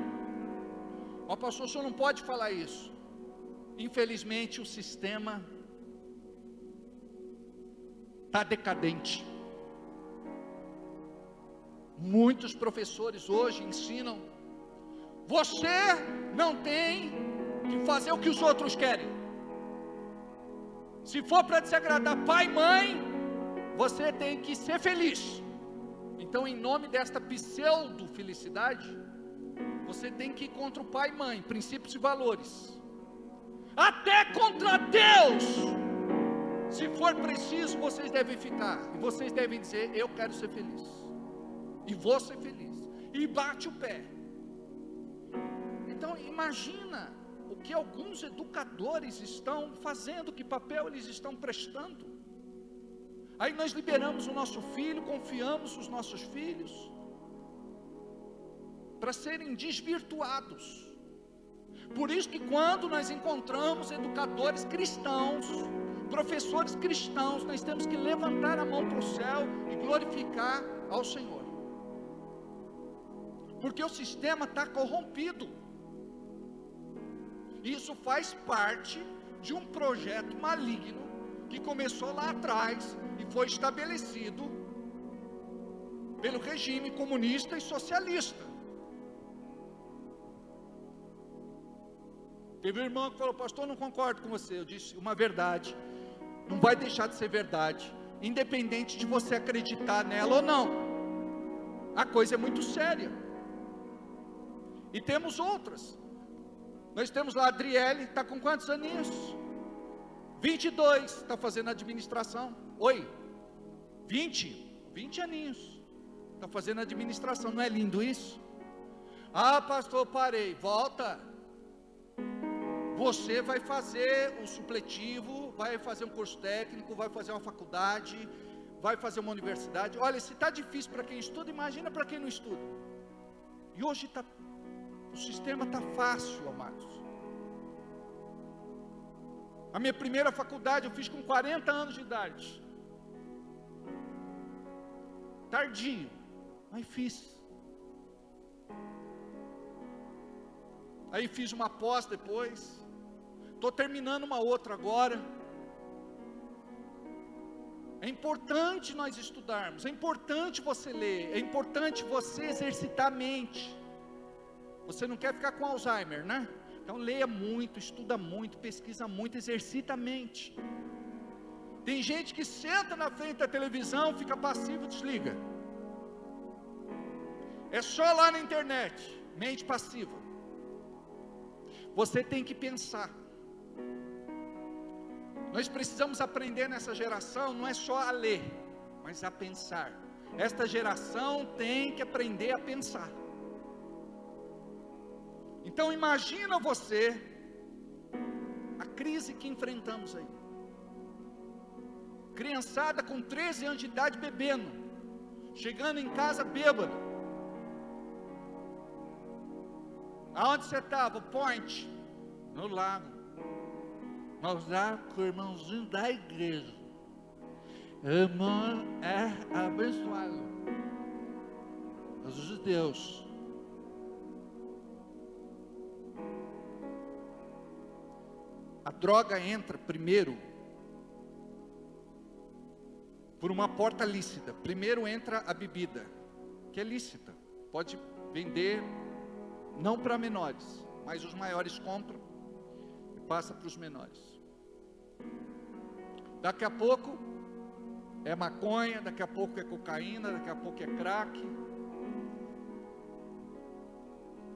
Ó, pastor, o senhor não pode falar isso. Infelizmente o sistema está decadente. Muitos professores hoje ensinam: você não tem que fazer o que os outros querem. Se for para desagradar pai e mãe, você tem que ser feliz. Então, em nome desta pseudo-felicidade, você tem que ir contra o pai e mãe, princípios e valores. Até contra Deus, se for preciso, vocês devem ficar. E vocês devem dizer: eu quero ser feliz. E vou ser feliz. E bate o pé. Então, imagina o que alguns educadores estão fazendo, que papel eles estão prestando. Aí nós liberamos o nosso filho, confiamos os nossos filhos para serem desvirtuados. Por isso que quando nós encontramos educadores cristãos, professores cristãos, nós temos que levantar a mão para o céu e glorificar ao Senhor. Porque o sistema está corrompido. Isso faz parte de um projeto maligno que começou lá atrás e foi estabelecido pelo regime comunista e socialista. Teve um irmão que falou: pastor, não concordo com você. Eu disse: uma verdade não vai deixar de ser verdade, independente de você acreditar nela ou não. A coisa é muito séria. E temos outras. Nós temos lá a Adriele, está com quantos aninhos? 22, está fazendo administração. Oi? 20 aninhos, está fazendo administração. Não é lindo isso? Ah, pastor, parei. Volta. Você vai fazer um supletivo, vai fazer um curso técnico, vai fazer uma faculdade, vai fazer uma universidade. Olha, se está difícil para quem estuda, imagina para quem não estuda. E hoje o sistema está fácil, amados. A minha primeira faculdade eu fiz com 40 anos de idade. Tardio, mas fiz. Aí fiz uma pós depois. Estou terminando uma outra agora. É importante nós estudarmos, é importante você ler, é importante você exercitar a mente. Você não quer ficar com Alzheimer, né? Então leia muito, estuda muito, pesquisa muito, exercita a mente. Tem gente que senta na frente da televisão, fica passivo, desliga. É só lá na internet, mente passiva. Você tem que pensar. Nós precisamos aprender nessa geração, não é só a ler, mas a pensar. Esta geração tem que aprender a pensar. Então imagina você, a crise que enfrentamos aí. Criançada com 13 anos de idade bebendo, chegando em casa bêbado. Aonde você estava? Point? No lago. Nós lá com o irmãozinho da igreja. Irmão é abençoado. Jesus de Deus. A droga entra primeiro por uma porta lícita. Primeiro entra a bebida, que é lícita. Pode vender, não para menores, mas os maiores compram e passa para os menores. Daqui a pouco é maconha, daqui a pouco é cocaína, daqui a pouco é crack,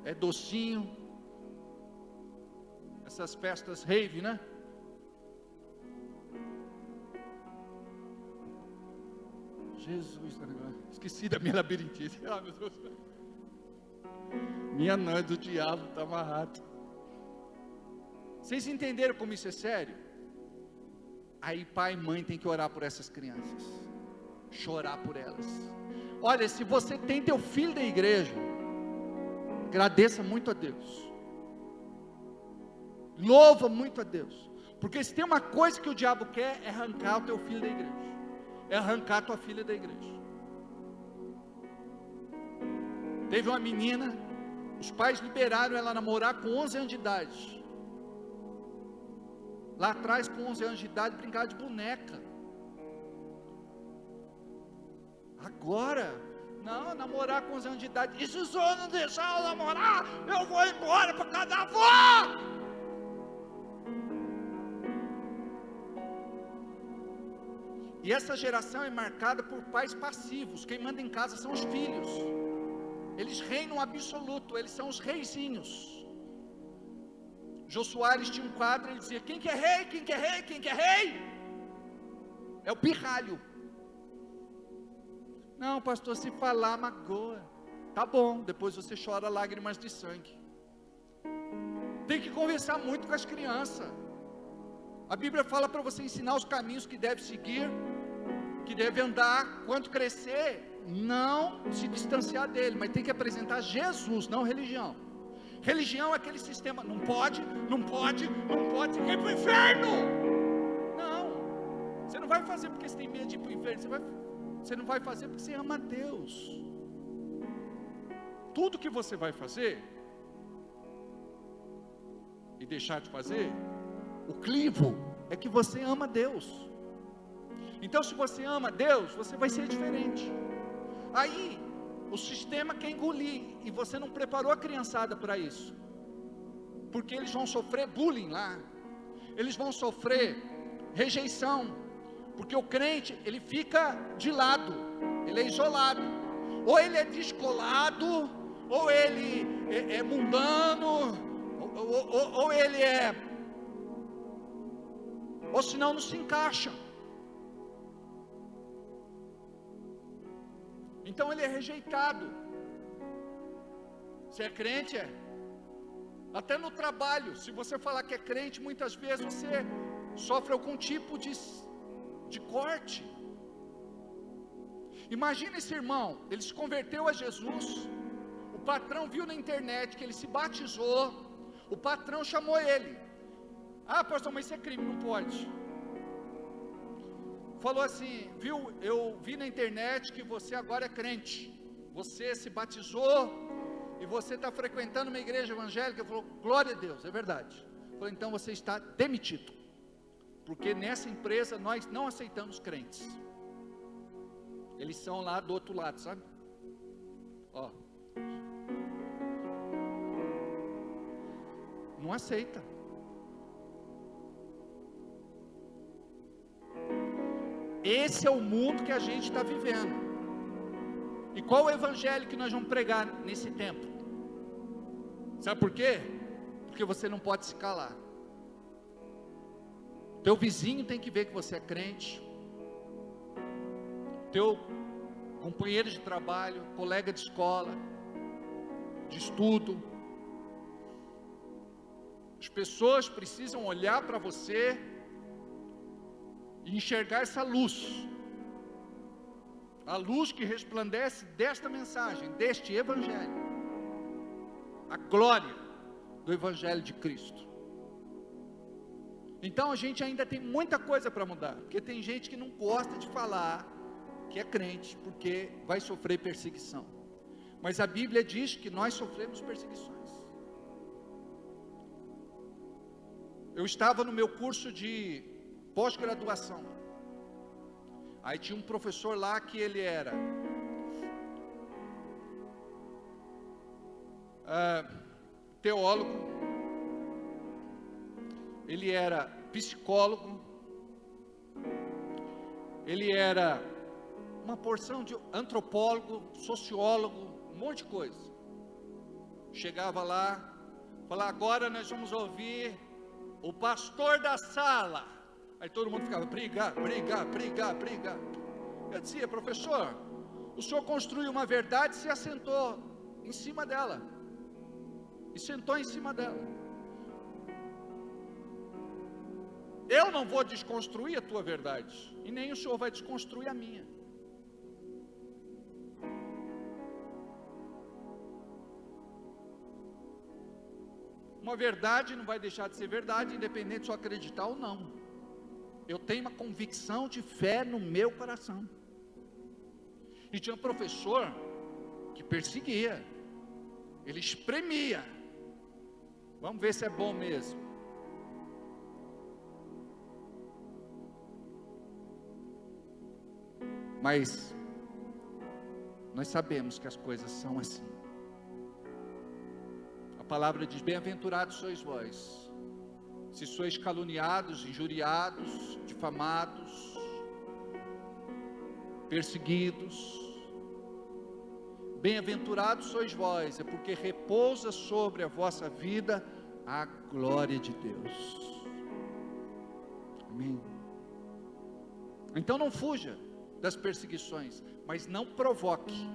é docinho, essas festas rave, né? Jesus, esqueci da minha labirintite. Ah, meu Deus. Minha noite do diabo está amarrado. Vocês entenderam como isso é sério? Aí pai e mãe tem que orar por essas crianças, chorar por elas. Olha, se você tem teu filho da igreja, agradeça muito a Deus, louva muito a Deus, porque se tem uma coisa que o diabo quer, é arrancar o teu filho da igreja, é arrancar a tua filha da igreja. Teve uma menina, os pais liberaram ela namorar com 11 anos de idade. Lá atrás, com 11 anos de idade, brincava de boneca. Agora, não, namorar com 11 anos de idade. E se o senhor não deixar eu namorar, eu vou embora para casa da avó. E essa geração é marcada por pais passivos. Quem manda em casa são os filhos. Eles reinam absoluto, eles são os reizinhos. Jô Soares tinha um quadro, ele dizia: quem que é rei, quem que é rei, quem que é rei? É o pirralho. Não, pastor, se falar magoa. Tá bom, depois você chora lágrimas de sangue. Tem que conversar muito com as crianças. A Bíblia fala para você ensinar os caminhos que deve seguir, que deve andar. Quando crescer, não se distanciar dele, mas tem que apresentar Jesus, não religião. Religião é aquele sistema, não pode, não pode, não pode, você quer ir para o inferno. Não, você não vai fazer porque você tem medo de ir para o inferno, você não vai fazer porque você ama a Deus. Tudo que você vai fazer e deixar de fazer, o crivo é que você ama Deus. Então, se você ama Deus, você vai ser diferente. Aí, o sistema quer engolir, e você não preparou a criançada para isso, porque eles vão sofrer bullying lá, eles vão sofrer rejeição, porque o crente, ele fica de lado, ele é isolado, ou ele é descolado, ou ele é mundano, ou ele é, ou senão não se encaixa. Então ele é rejeitado. Você é crente? É. Até no trabalho, se você falar que é crente, muitas vezes você sofre algum tipo de corte. Imagina esse irmão, ele se converteu a Jesus, o patrão viu na internet que ele se batizou, o patrão chamou ele. Ah, pastor, mas isso é crime, não pode. Falou assim, viu, eu vi na internet que você agora é crente, você se batizou e você está frequentando uma igreja evangélica. Falou, glória a Deus, é verdade. Falou, então você está demitido, porque nessa empresa nós não aceitamos crentes, eles são lá do outro lado, sabe? Ó, não aceita. Esse é o mundo que a gente está vivendo. E qual o evangelho que nós vamos pregar nesse tempo? Sabe por quê? Porque você não pode se calar. Teu vizinho tem que ver que você é crente. Teu companheiro de trabalho, colega de escola, de estudo. As pessoas precisam olhar para você e enxergar essa luz, a luz que resplandece desta mensagem, deste evangelho, a glória do evangelho de Cristo. Então a gente ainda tem muita coisa para mudar, porque tem gente que não gosta de falar que é crente, porque vai sofrer perseguição, mas a Bíblia diz que nós sofremos perseguições. Eu estava no meu curso de pós-graduação, aí tinha um professor lá que ele era teólogo, ele era psicólogo, ele era uma porção de antropólogo, sociólogo, um monte de coisa. Chegava lá, falava, agora nós vamos ouvir o pastor da sala. Aí todo mundo ficava, briga. Eu dizia, professor, o senhor construiu uma verdade e se assentou em cima dela. E sentou em cima dela. Eu não vou desconstruir a tua verdade, e nem o senhor vai desconstruir a minha. Uma verdade não vai deixar de ser verdade, independente se eu acreditar ou não. Eu tenho uma convicção de fé no meu coração. E tinha um professor que perseguia, ele espremia. Vamos ver se é bom mesmo. Mas nós sabemos que as coisas são assim. A palavra diz: bem-aventurados sois vós, se sois caluniados, injuriados, difamados, perseguidos. Bem-aventurados sois vós, é porque repousa sobre a vossa vida a glória de Deus. Amém. Então não fuja das perseguições, mas não provoque.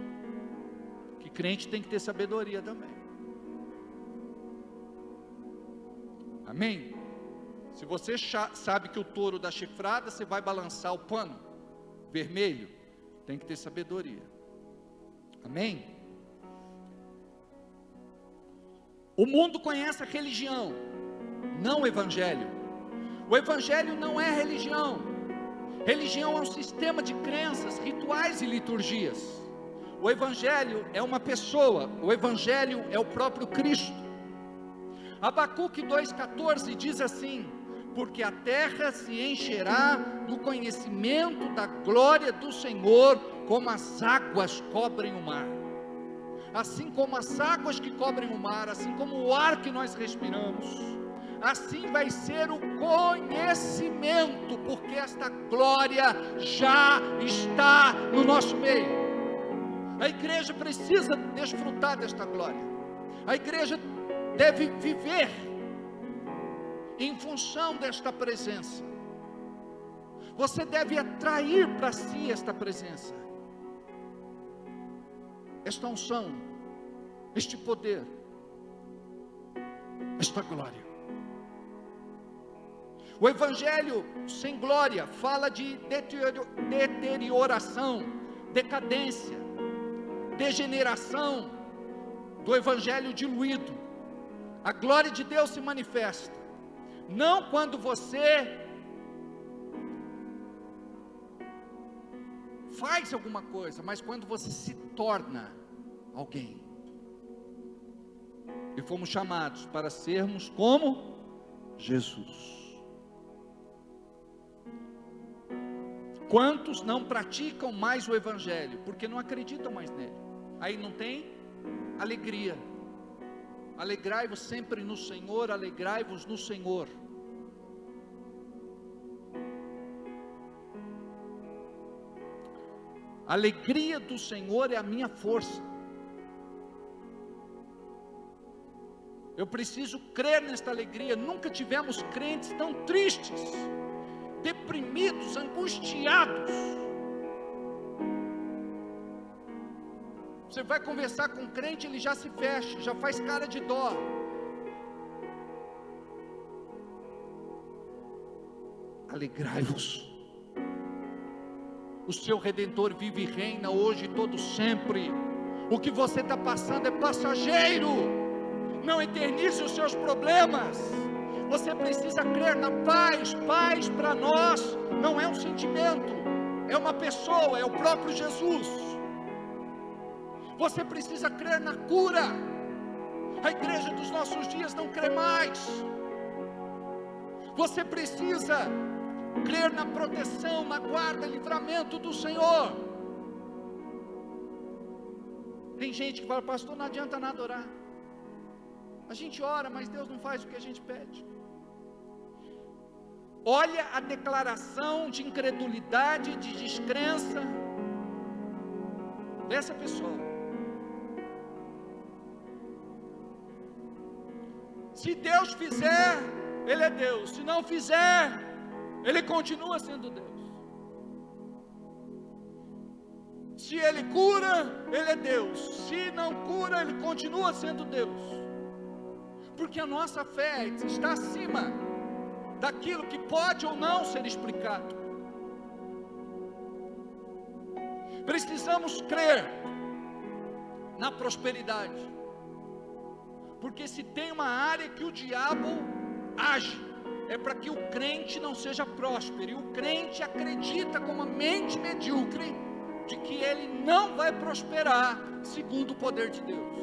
Que crente tem que ter sabedoria também. Amém? Se você sabe que o touro dá chifrada, você vai balançar o pano vermelho, tem que ter sabedoria. Amém? O mundo conhece a religião, não o evangelho. O evangelho não é religião. Religião é um sistema de crenças, rituais e liturgias. O evangelho é uma pessoa, o evangelho é o próprio Cristo. Abacuque 2,14 diz assim: porque a terra se encherá do conhecimento da glória do Senhor, como as águas cobrem o mar. Assim como as águas que cobrem o mar, assim como o ar que nós respiramos, assim vai ser o conhecimento, porque esta glória já está no nosso meio. A igreja precisa desfrutar desta glória. A igreja deve viver em função desta presença. Você deve atrair para si esta presença, esta unção, este poder, esta glória. O evangelho sem glória fala de deterioração, decadência, degeneração do evangelho diluído. A glória de Deus se manifesta não quando você faz alguma coisa, mas quando você se torna alguém. E fomos chamados para sermos como Jesus. Quantos não praticam mais o evangelho porque não acreditam mais nele? Aí não tem alegria. Alegrai-vos sempre no Senhor, alegrai-vos no Senhor. A alegria do Senhor é a minha força. Eu preciso crer nesta alegria. Nunca tivemos crentes tão tristes, deprimidos, angustiados. Você vai conversar com um crente, ele já se fecha, já faz cara de dó. Alegrai-vos. O seu Redentor vive e reina hoje e todo sempre. O que você está passando é passageiro. Não eternize os seus problemas. Você precisa crer na paz. Paz para nós não é um sentimento, é uma pessoa, é o próprio Jesus. Você precisa crer na cura. A igreja dos nossos dias não crê mais. Você precisa crer na proteção, na guarda, livramento do Senhor. Tem gente que fala: pastor, não adianta nada orar. A gente ora, mas Deus não faz o que a gente pede. Olha a declaração de incredulidade, de descrença dessa pessoa. Se Deus fizer, Ele é Deus. Se não fizer, Ele continua sendo Deus. Se Ele cura, Ele é Deus. Se não cura, Ele continua sendo Deus. Porque a nossa fé está acima daquilo que pode ou não ser explicado. Precisamos crer na prosperidade. Porque se tem uma área que o diabo age, é para que o crente não seja próspero. E o crente acredita com uma mente medíocre de que ele não vai prosperar segundo o poder de Deus.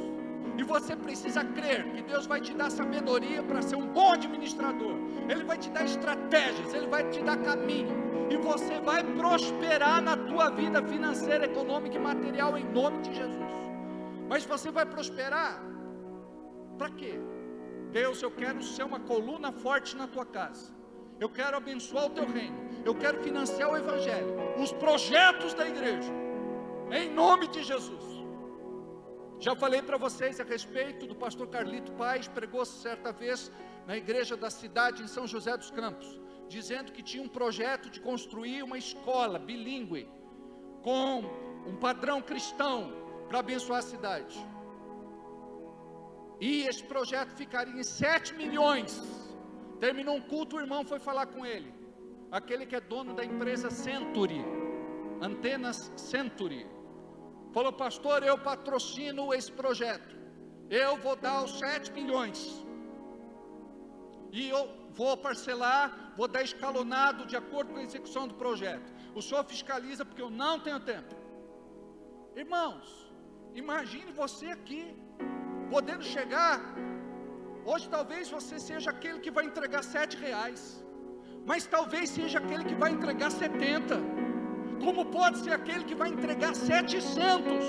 E você precisa crer que Deus vai te dar sabedoria para ser um bom administrador. Ele vai te dar estratégias, Ele vai te dar caminho. E você vai prosperar na tua vida financeira, econômica e material em nome de Jesus. Mas você vai prosperar para quê? Deus, eu quero ser uma coluna forte na tua casa. Eu quero abençoar o teu reino. Eu quero financiar o evangelho, os projetos da igreja, em nome de Jesus. Já falei para vocês a respeito do pastor Carlito Paes, pregou certa vez na igreja da cidade em São José dos Campos, dizendo que tinha um projeto de construir uma escola bilíngue, com um padrão cristão, para abençoar a cidade. E esse projeto ficaria em 7 milhões. Terminou um culto, o irmão foi falar com ele, aquele que é dono da empresa Century, Antenas Century, falou: pastor, eu patrocino esse projeto, eu vou dar os 7 milhões, e eu vou parcelar, vou dar escalonado de acordo com a execução do projeto, o senhor fiscaliza porque eu não tenho tempo. Irmãos, imagine você aqui, podendo chegar, hoje talvez você seja aquele que vai entregar R$7, mas talvez seja aquele que vai entregar 70, como pode ser aquele que vai entregar 700,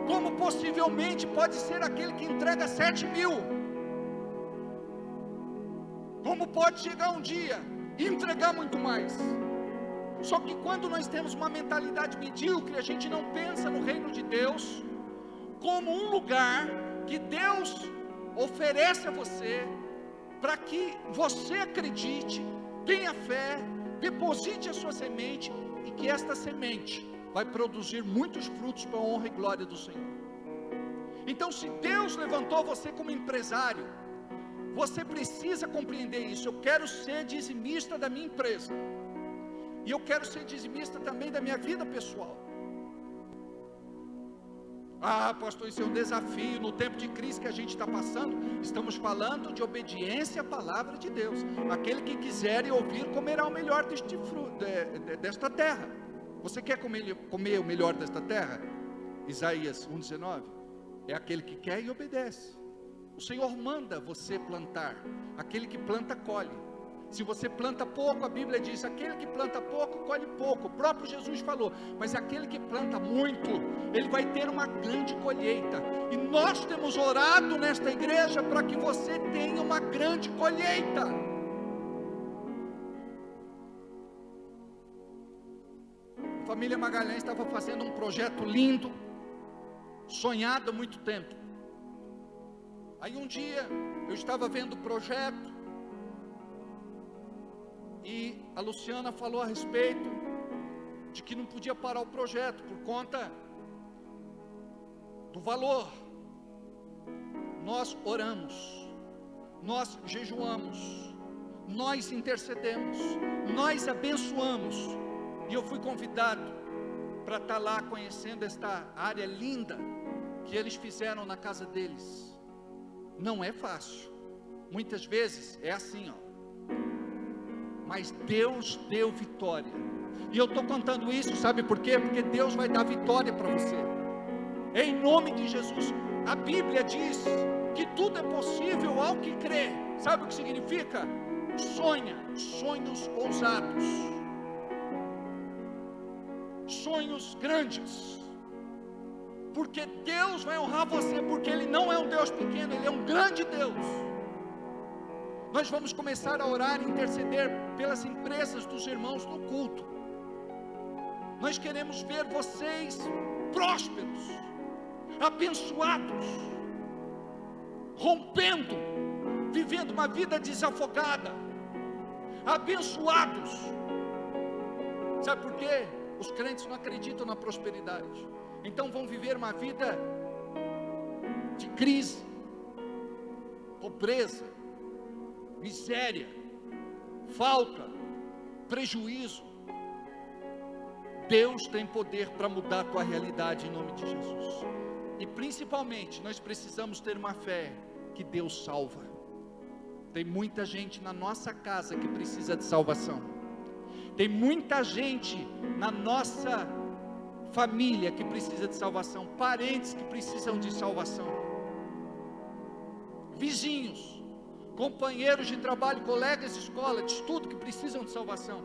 como possivelmente pode ser aquele que entrega 7.000, como pode chegar um dia e entregar muito mais. Só que quando nós temos uma mentalidade medíocre, a gente não pensa no reino de Deus como um lugar que Deus oferece a você, para que você acredite, tenha fé, deposite a sua semente, e que esta semente vai produzir muitos frutos para a honra e glória do Senhor. Então, se Deus levantou você como empresário, você precisa compreender isso. Eu quero ser dizimista da minha empresa, e eu quero ser dizimista também da minha vida pessoal. Ah, pastor, isso é um desafio no tempo de crise que a gente está passando. Estamos falando de obediência à palavra de Deus. Aquele que quiser ouvir comerá o melhor desta terra. Você quer comer o melhor desta terra? Isaías 1,19. É aquele que quer e obedece. O Senhor manda você plantar. Aquele que planta colhe. Se você planta pouco, a Bíblia diz: aquele que planta pouco, colhe pouco. O próprio Jesus falou: mas aquele que planta muito, ele vai ter uma grande colheita. E nós temos orado nesta igreja para que você tenha uma grande colheita. A família Magalhães estava fazendo um projeto lindo, sonhado há muito tempo. Aí um dia, eu estava vendo o projeto, e a Luciana falou a respeito de que não podia parar o projeto por conta do valor. Nós oramos, nós jejuamos, nós intercedemos, nós abençoamos, e eu fui convidado para estar lá conhecendo esta área linda que eles fizeram na casa deles. Não é fácil, muitas vezes é assim, ó. Mas Deus deu vitória. E eu estou contando isso, sabe por quê? Porque Deus vai dar vitória para você, em nome de Jesus. A Bíblia diz que tudo é possível ao que crê. Sabe o que significa? Sonha, sonhos ousados, sonhos grandes, porque Deus vai honrar você, porque Ele não é um Deus pequeno, Ele é um grande Deus. Nós vamos começar a orar e interceder pelas empresas dos irmãos no culto. Nós queremos ver vocês prósperos, abençoados, rompendo, vivendo uma vida desafogada, abençoados. Sabe por quê? Os crentes não acreditam na prosperidade, então vão viver uma vida de crise, pobreza, miséria, falta, prejuízo. Deus tem poder para mudar a tua realidade em nome de Jesus. E principalmente nós precisamos ter uma fé que Deus salva. Tem muita gente na nossa casa que precisa de salvação. Tem muita gente na nossa família que precisa de salvação, parentes que precisam de salvação, vizinhos, companheiros de trabalho, colegas de escola, de estudo que precisam de salvação.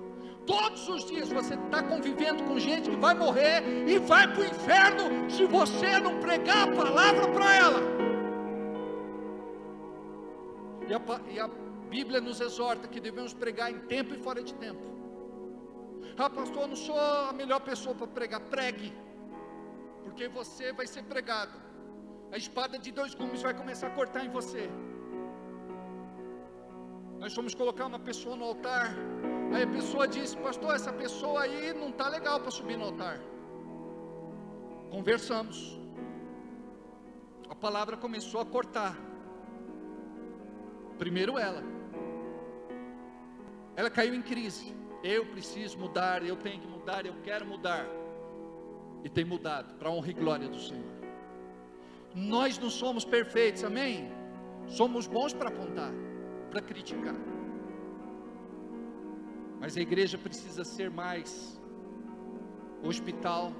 Todos os dias você está convivendo com gente que vai morrer e vai para o inferno se você não pregar a palavra para ela. E a Bíblia nos exorta que devemos pregar em tempo e fora de tempo. Ah, pastor, eu não sou a melhor pessoa para pregar. Pregue, porque você vai ser pregado. A espada de 2 gumes vai começar a cortar em você. Nós fomos colocar uma pessoa no altar, aí a pessoa disse: pastor, essa pessoa aí não está legal para subir no altar. Conversamos, a palavra começou a cortar. Primeiro ela caiu em crise. Eu preciso mudar, eu tenho que mudar, eu quero mudar. E tem mudado, para a honra e glória do Senhor. Nós não somos perfeitos, amém? Somos bons para apontar, para criticar. Mas a igreja precisa ser mais hospital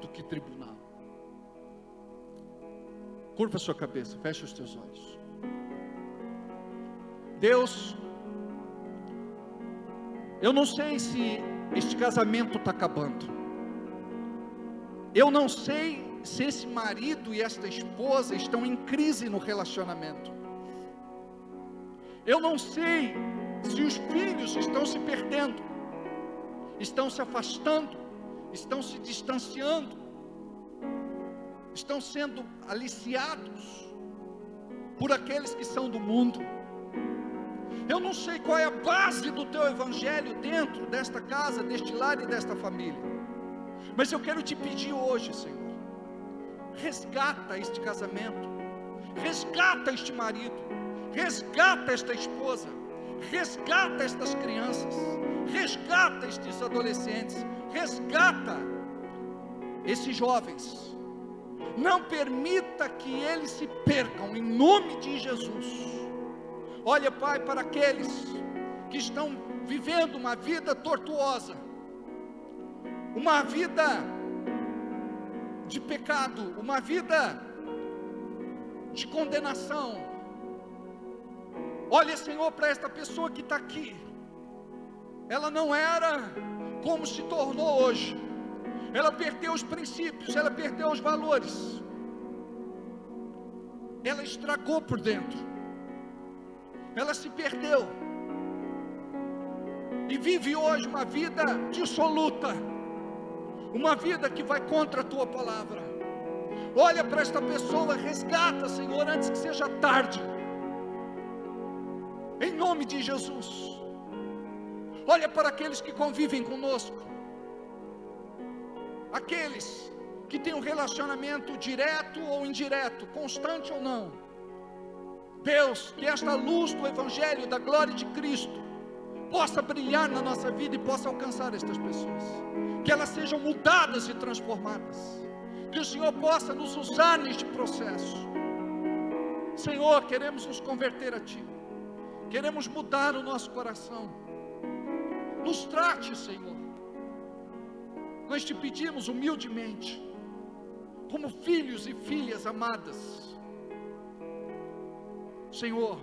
do que tribunal. Curva a sua cabeça, fecha os teus olhos. Deus, eu não sei se este casamento está acabando. Eu não sei se esse marido e esta esposa estão em crise no relacionamento. Eu não sei se os filhos estão se perdendo, estão se afastando, estão se distanciando, estão sendo aliciados por aqueles que são do mundo. Eu não sei qual é a base do teu evangelho dentro desta casa, deste lar e desta família, mas eu quero te pedir hoje, Senhor, resgata este casamento, resgata este marido, resgata esta esposa, resgata estas crianças, resgata estes adolescentes, resgata esses jovens. Não permita que eles se percam, em nome de Jesus. Olha, Pai, para aqueles que estão vivendo uma vida tortuosa, uma vida de pecado, uma vida de condenação. Olha, Senhor, para esta pessoa que está aqui. Ela não era como se tornou hoje. Ela perdeu os princípios, ela perdeu os valores. Ela estragou por dentro. Ela se perdeu. E vive hoje uma vida dissoluta. Uma vida que vai contra a tua palavra. Olha para esta pessoa, resgata, Senhor, antes que seja tarde. Em nome de Jesus. Olha para aqueles que convivem conosco. Aqueles que têm um relacionamento direto ou indireto, constante ou não. Deus, que esta luz do Evangelho, da glória de Cristo, possa brilhar na nossa vida e possa alcançar estas pessoas. Que elas sejam mudadas e transformadas. Que o Senhor possa nos usar neste processo. Senhor, queremos nos converter a Ti. Queremos mudar o nosso coração. Nos trate, Senhor. Nós te pedimos humildemente, como filhos e filhas amadas. Senhor,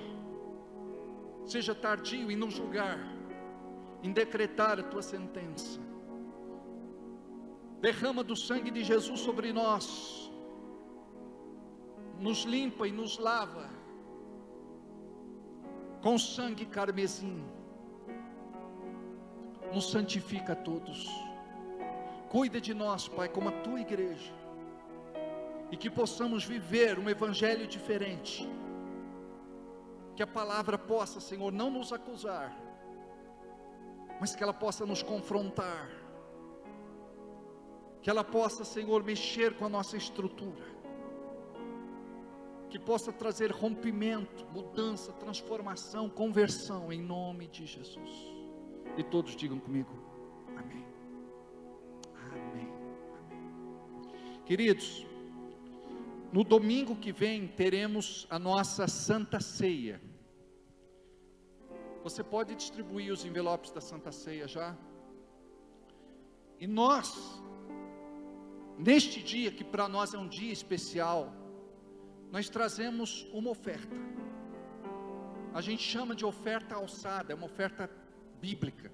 seja tardio em nos julgar, em decretar a tua sentença. Derrama do sangue de Jesus sobre nós, nos limpa e nos lava com sangue carmesim, nos santifica a todos. Cuida de nós, Pai, como a tua igreja, e que possamos viver um evangelho diferente. Que a palavra possa, Senhor, não nos acusar, mas que ela possa nos confrontar, que ela possa, Senhor, mexer com a nossa estrutura, que possa trazer rompimento, mudança, transformação, conversão, em nome de Jesus. E todos digam comigo, amém. Amém. Amém. Queridos, no domingo que vem teremos a nossa Santa Ceia. Você pode distribuir os envelopes da Santa Ceia já? E nós, neste dia, que para nós é um dia especial, nós trazemos uma oferta. A gente chama de oferta alçada, é uma oferta bíblica.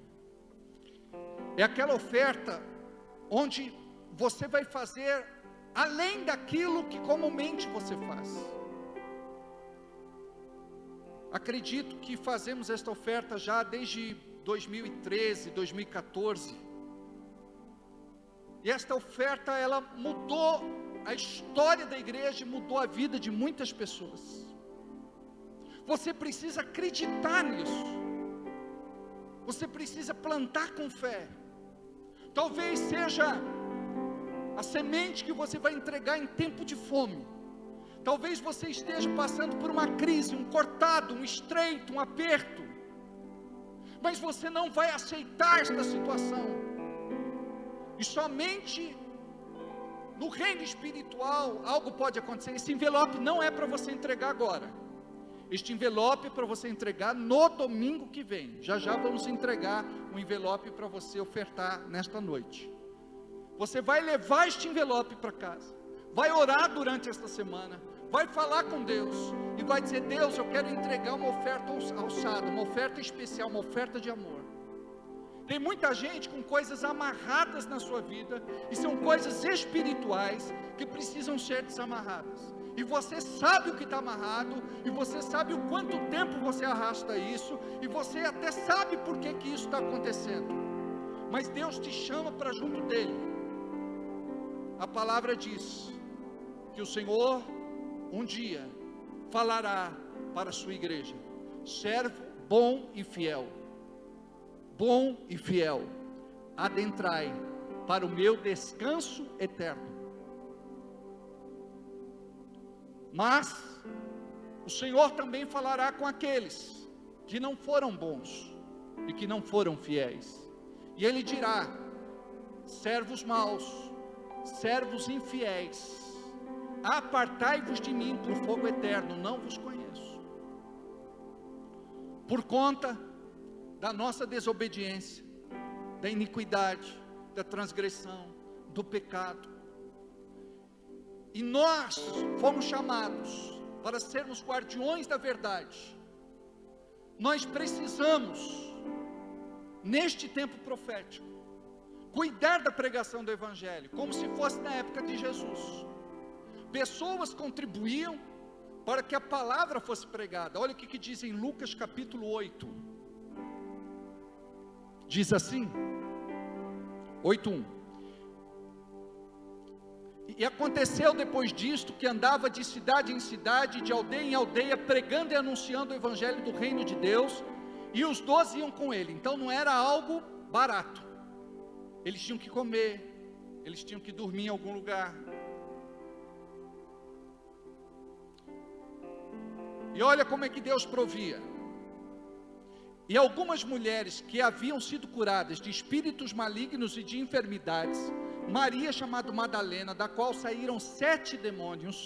É aquela oferta onde você vai fazer além daquilo que comumente você faz. Acredito que fazemos esta oferta já desde 2013, 2014. E esta oferta, ela mudou a história da igreja, mudou a vida de muitas pessoas. Você precisa acreditar nisso. Você precisa plantar com fé. Talvez seja a semente que você vai entregar em tempo de fome. Talvez você esteja passando por uma crise, um cortado, um estreito, um aperto, mas você não vai aceitar esta situação, e somente no reino espiritual algo pode acontecer. Esse envelope não é para você entregar agora, este envelope é para você entregar no domingo que vem. Já já vamos entregar um envelope para você ofertar nesta noite. Você vai levar este envelope para casa, vai orar durante esta semana, vai falar com Deus e vai dizer: Deus, eu quero entregar uma oferta alçada, uma oferta especial, uma oferta de amor. Tem muita gente com coisas amarradas na sua vida, e são coisas espirituais que precisam ser desamarradas, e você sabe o que está amarrado, e você sabe o quanto tempo você arrasta isso, e você até sabe por que isso está acontecendo, mas Deus te chama para junto dele. A palavra diz que o Senhor um dia falará para a sua igreja: servo bom e fiel, adentrai para o meu descanso eterno. Mas o Senhor também falará com aqueles que não foram bons e que não foram fiéis, e Ele dirá: servos maus, servos infiéis, apartai-vos de mim para o fogo eterno, não vos conheço. Por conta da nossa desobediência, da iniquidade, da transgressão, do pecado. E nós fomos chamados para sermos guardiões da verdade. Nós precisamos, neste tempo profético, cuidar da pregação do Evangelho, como se fosse na época de Jesus. Pessoas contribuíam para que a palavra fosse pregada. Olha o que diz em Lucas capítulo 8. Diz assim, 8:1. E aconteceu depois disto, que andava de cidade em cidade, de aldeia em aldeia, pregando e anunciando o Evangelho do reino de Deus, e os 12 iam com ele. Então não era algo barato, eles tinham que comer, eles tinham que dormir em algum lugar. E olha como é que Deus provia. E algumas mulheres que haviam sido curadas de espíritos malignos e de enfermidades, Maria, chamada Madalena, da qual saíram 7 demônios,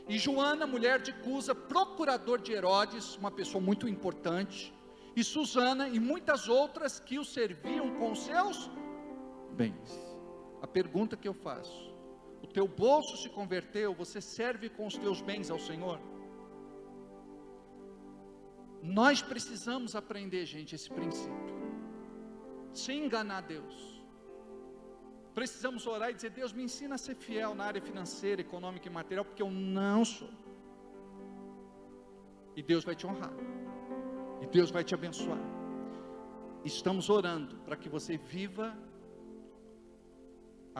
e Joana, mulher de Cusa, procurador de Herodes, uma pessoa muito importante, e Susana, e muitas outras que o serviam com seus bens. A pergunta que eu faço: o teu bolso se converteu? Você serve com os teus bens ao Senhor? Nós precisamos aprender, gente, esse princípio, sem enganar Deus. Precisamos orar e dizer: Deus, me ensina a ser fiel na área financeira, econômica e material, porque eu não sou. E Deus vai te honrar, e Deus vai te abençoar. Estamos orando para que você viva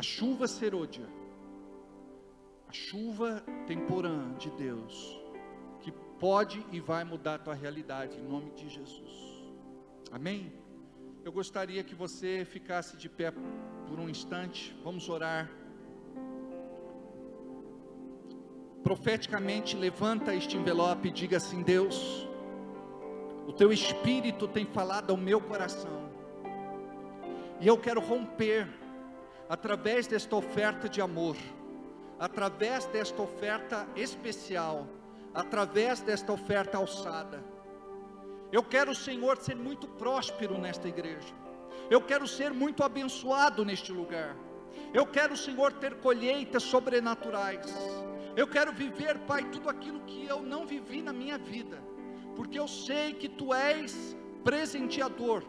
a chuva serôdia, a chuva temporã de Deus, que pode e vai mudar a tua realidade, em nome de Jesus. Amém? Eu gostaria que você ficasse de pé por um instante. Vamos orar. Profeticamente, levanta este envelope e diga assim: Deus, o teu Espírito tem falado ao meu coração, e eu quero romper, através desta oferta de amor, através desta oferta especial, através desta oferta alçada. Eu quero, Senhor, ser muito próspero nesta igreja. Eu quero ser muito abençoado neste lugar. Eu quero, Senhor, ter colheitas sobrenaturais. Eu quero viver, Pai, tudo aquilo que eu não vivi na minha vida, porque eu sei que Tu és presenteador,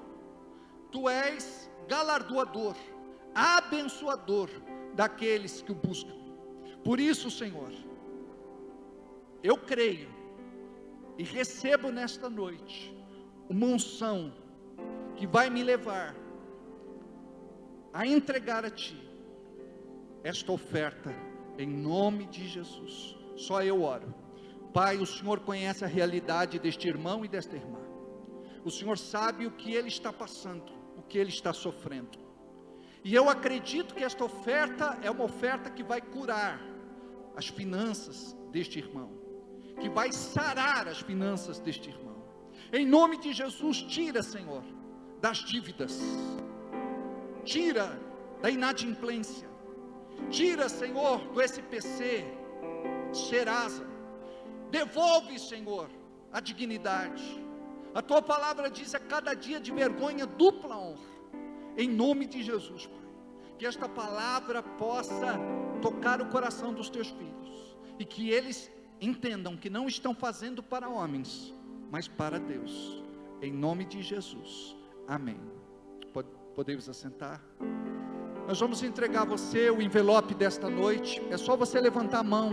Tu és galardoador, abençoador daqueles que o buscam. Por isso, Senhor, eu creio e recebo nesta noite uma unção que vai me levar a entregar a Ti esta oferta, em nome de Jesus. Só eu oro. Pai, o Senhor conhece a realidade deste irmão e desta irmã. O Senhor sabe o que ele está passando, o que ele está sofrendo. E eu acredito que esta oferta é uma oferta que vai curar as finanças deste irmão, que vai sarar as finanças deste irmão. Em nome de Jesus, tira, Senhor, das dívidas, tira da inadimplência, tira, Senhor, do SPC, Serasa, devolve, Senhor, a dignidade. A Tua palavra diz: a cada dia de vergonha, dupla honra. Em nome de Jesus, Pai, que esta palavra possa tocar o coração dos Teus filhos, e que eles entendam que não estão fazendo para homens, mas para Deus. Em nome de Jesus, amém. Podemos assentar? Nós vamos entregar a você o envelope desta noite. É só você levantar a mão.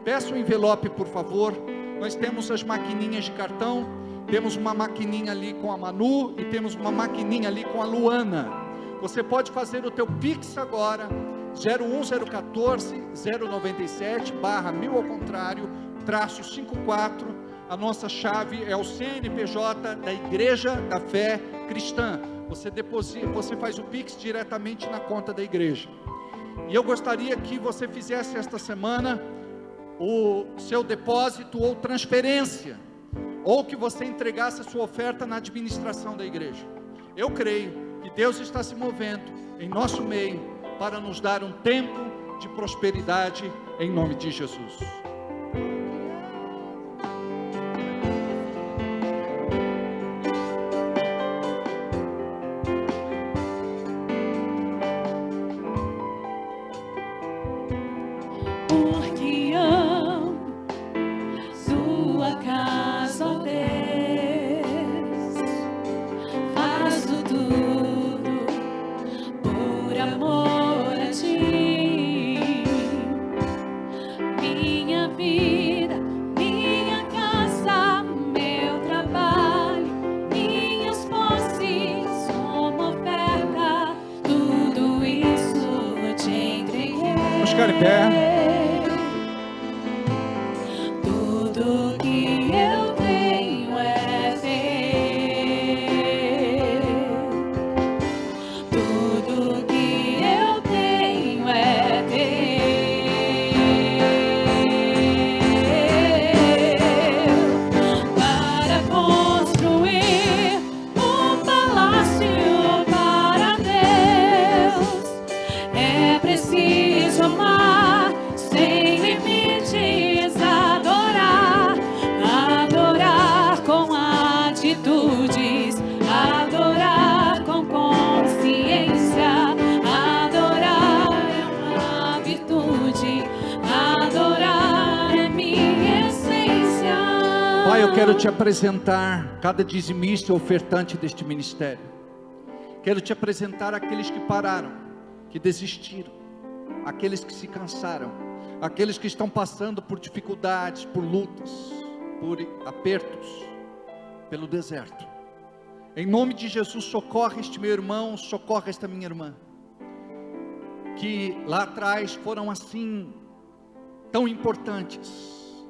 Peça o envelope, por favor. Nós temos as maquininhas de cartão. Temos uma maquininha ali com a Manu e temos uma maquininha ali com a Luana. Você pode fazer o teu Pix agora, 01014 097 /1000 ao contrário, -54. A nossa chave é o CNPJ da Igreja da Fé Cristã. Você faz o Pix diretamente na conta da igreja. E eu gostaria que você fizesse esta semana o seu depósito ou transferência, ou que você entregasse a sua oferta na administração da igreja. Eu creio que Deus está se movendo em nosso meio para nos dar um tempo de prosperidade, em nome de Jesus. Porque amo Sua casa, ó Deus, faço tudo por amor a Ti. Minha vida, minha casa, meu trabalho, minhas posses, uma oferta, tudo isso eu Te entreguei. Vamos ficar em pé. Tudo que eu tenho é Teu. Tudo que eu tenho é Teu. Para construir um palácio para Deus, é preciso amar sem limites, adorar com atitudes, adorar com consciência, adorar é uma virtude, adorar é minha essência. Pai, eu quero Te apresentar cada dizimista e ofertante deste ministério. Quero Te apresentar aqueles que pararam, que desistiram, aqueles que se cansaram, aqueles que estão passando por dificuldades, por lutas, por apertos, pelo deserto. Em nome de Jesus, socorre este meu irmão, socorre esta minha irmã, que lá atrás foram assim, tão importantes,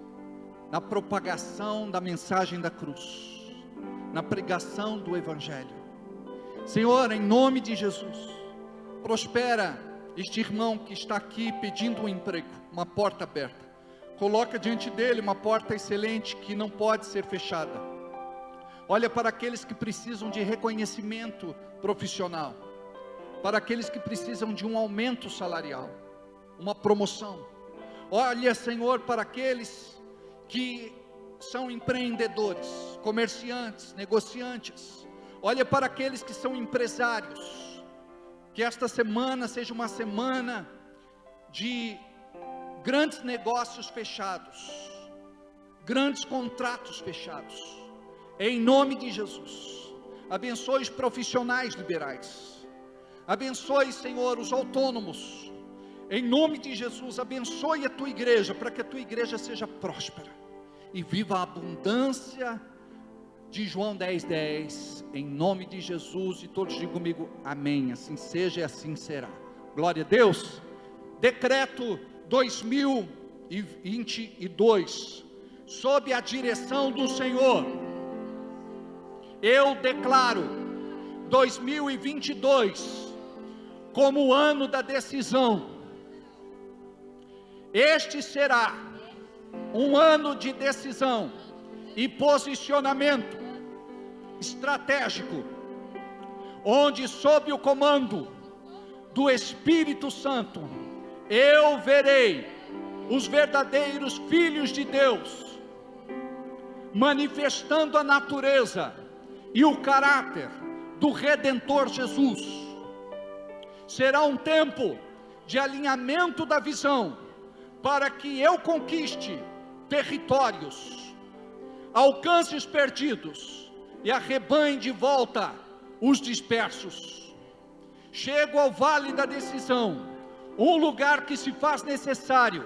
na propagação da mensagem da cruz, na pregação do Evangelho. Senhor, em nome de Jesus, prospera este irmão que está aqui pedindo um emprego, uma porta aberta. Coloca diante dele uma porta excelente que não pode ser fechada. Olha para aqueles que precisam de reconhecimento profissional, para aqueles que precisam de um aumento salarial, uma promoção. Olha, Senhor, para aqueles que são empreendedores, comerciantes, negociantes. Olha para aqueles que são empresários. Que esta semana seja uma semana de grandes negócios fechados, grandes contratos fechados, em nome de Jesus. Abençoe os profissionais liberais, abençoe, Senhor, os autônomos, em nome de Jesus. Abençoe a tua igreja, para que a tua igreja seja próspera e viva a abundância de João 10:10, em nome de Jesus. E todos digam comigo, amém, assim seja e assim será. Glória a Deus. Decreto 2022, sob a direção do Senhor, eu declaro 2022 como o ano da decisão. Este será um ano de decisão e posicionamento estratégico, onde sob o comando do Espírito Santo, eu verei os verdadeiros filhos de Deus, manifestando a natureza e o caráter do Redentor Jesus. Será um tempo de alinhamento da visão, para que eu conquiste territórios, alcance os perdidos e arrebanhe de volta os dispersos. Chego ao vale da decisão, um lugar que se faz necessário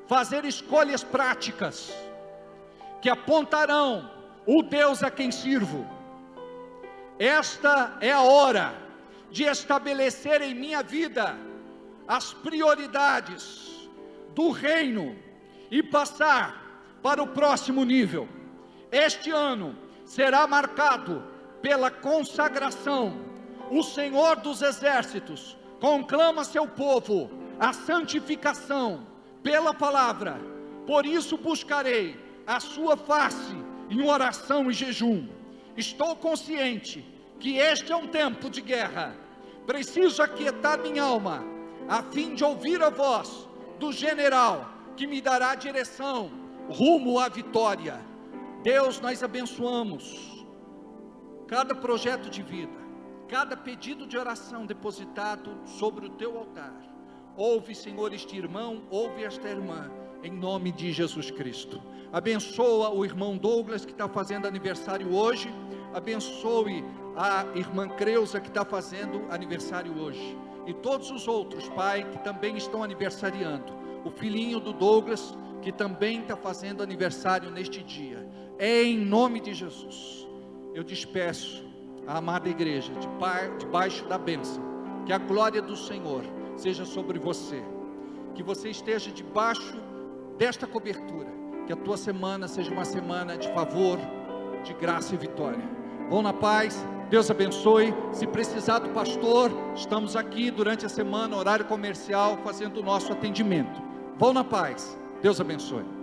fazer escolhas práticas, que apontarão o Deus a quem sirvo. Esta é a hora de estabelecer em minha vida as prioridades do reino e passar para o próximo nível. Este ano será marcado pela consagração. O Senhor dos Exércitos conclama seu povo a santificação pela palavra. Por isso buscarei a sua face em oração e jejum. Estou consciente que este é um tempo de guerra. Preciso aquietar minha alma, a fim de ouvir a voz do general que me dará direção rumo à vitória. Deus, nós abençoamos cada projeto de vida, cada pedido de oração depositado sobre o teu altar. Ouve, Senhor, este irmão, ouve esta irmã, em nome de Jesus Cristo. Abençoa o irmão Douglas, que está fazendo aniversário hoje. Abençoe a irmã Creuza, que está fazendo aniversário hoje, e todos os outros, Pai, que também estão aniversariando. O filhinho do Douglas, que também está fazendo aniversário neste dia. Em nome de Jesus, eu despeço a amada igreja debaixo da bênção. Que a glória do Senhor seja sobre você, que você esteja debaixo desta cobertura, que a tua semana seja uma semana de favor, de graça e vitória. Vão na paz, Deus abençoe. Se precisar do pastor, estamos aqui durante a semana, horário comercial, fazendo o nosso atendimento. Vão na paz, Deus abençoe.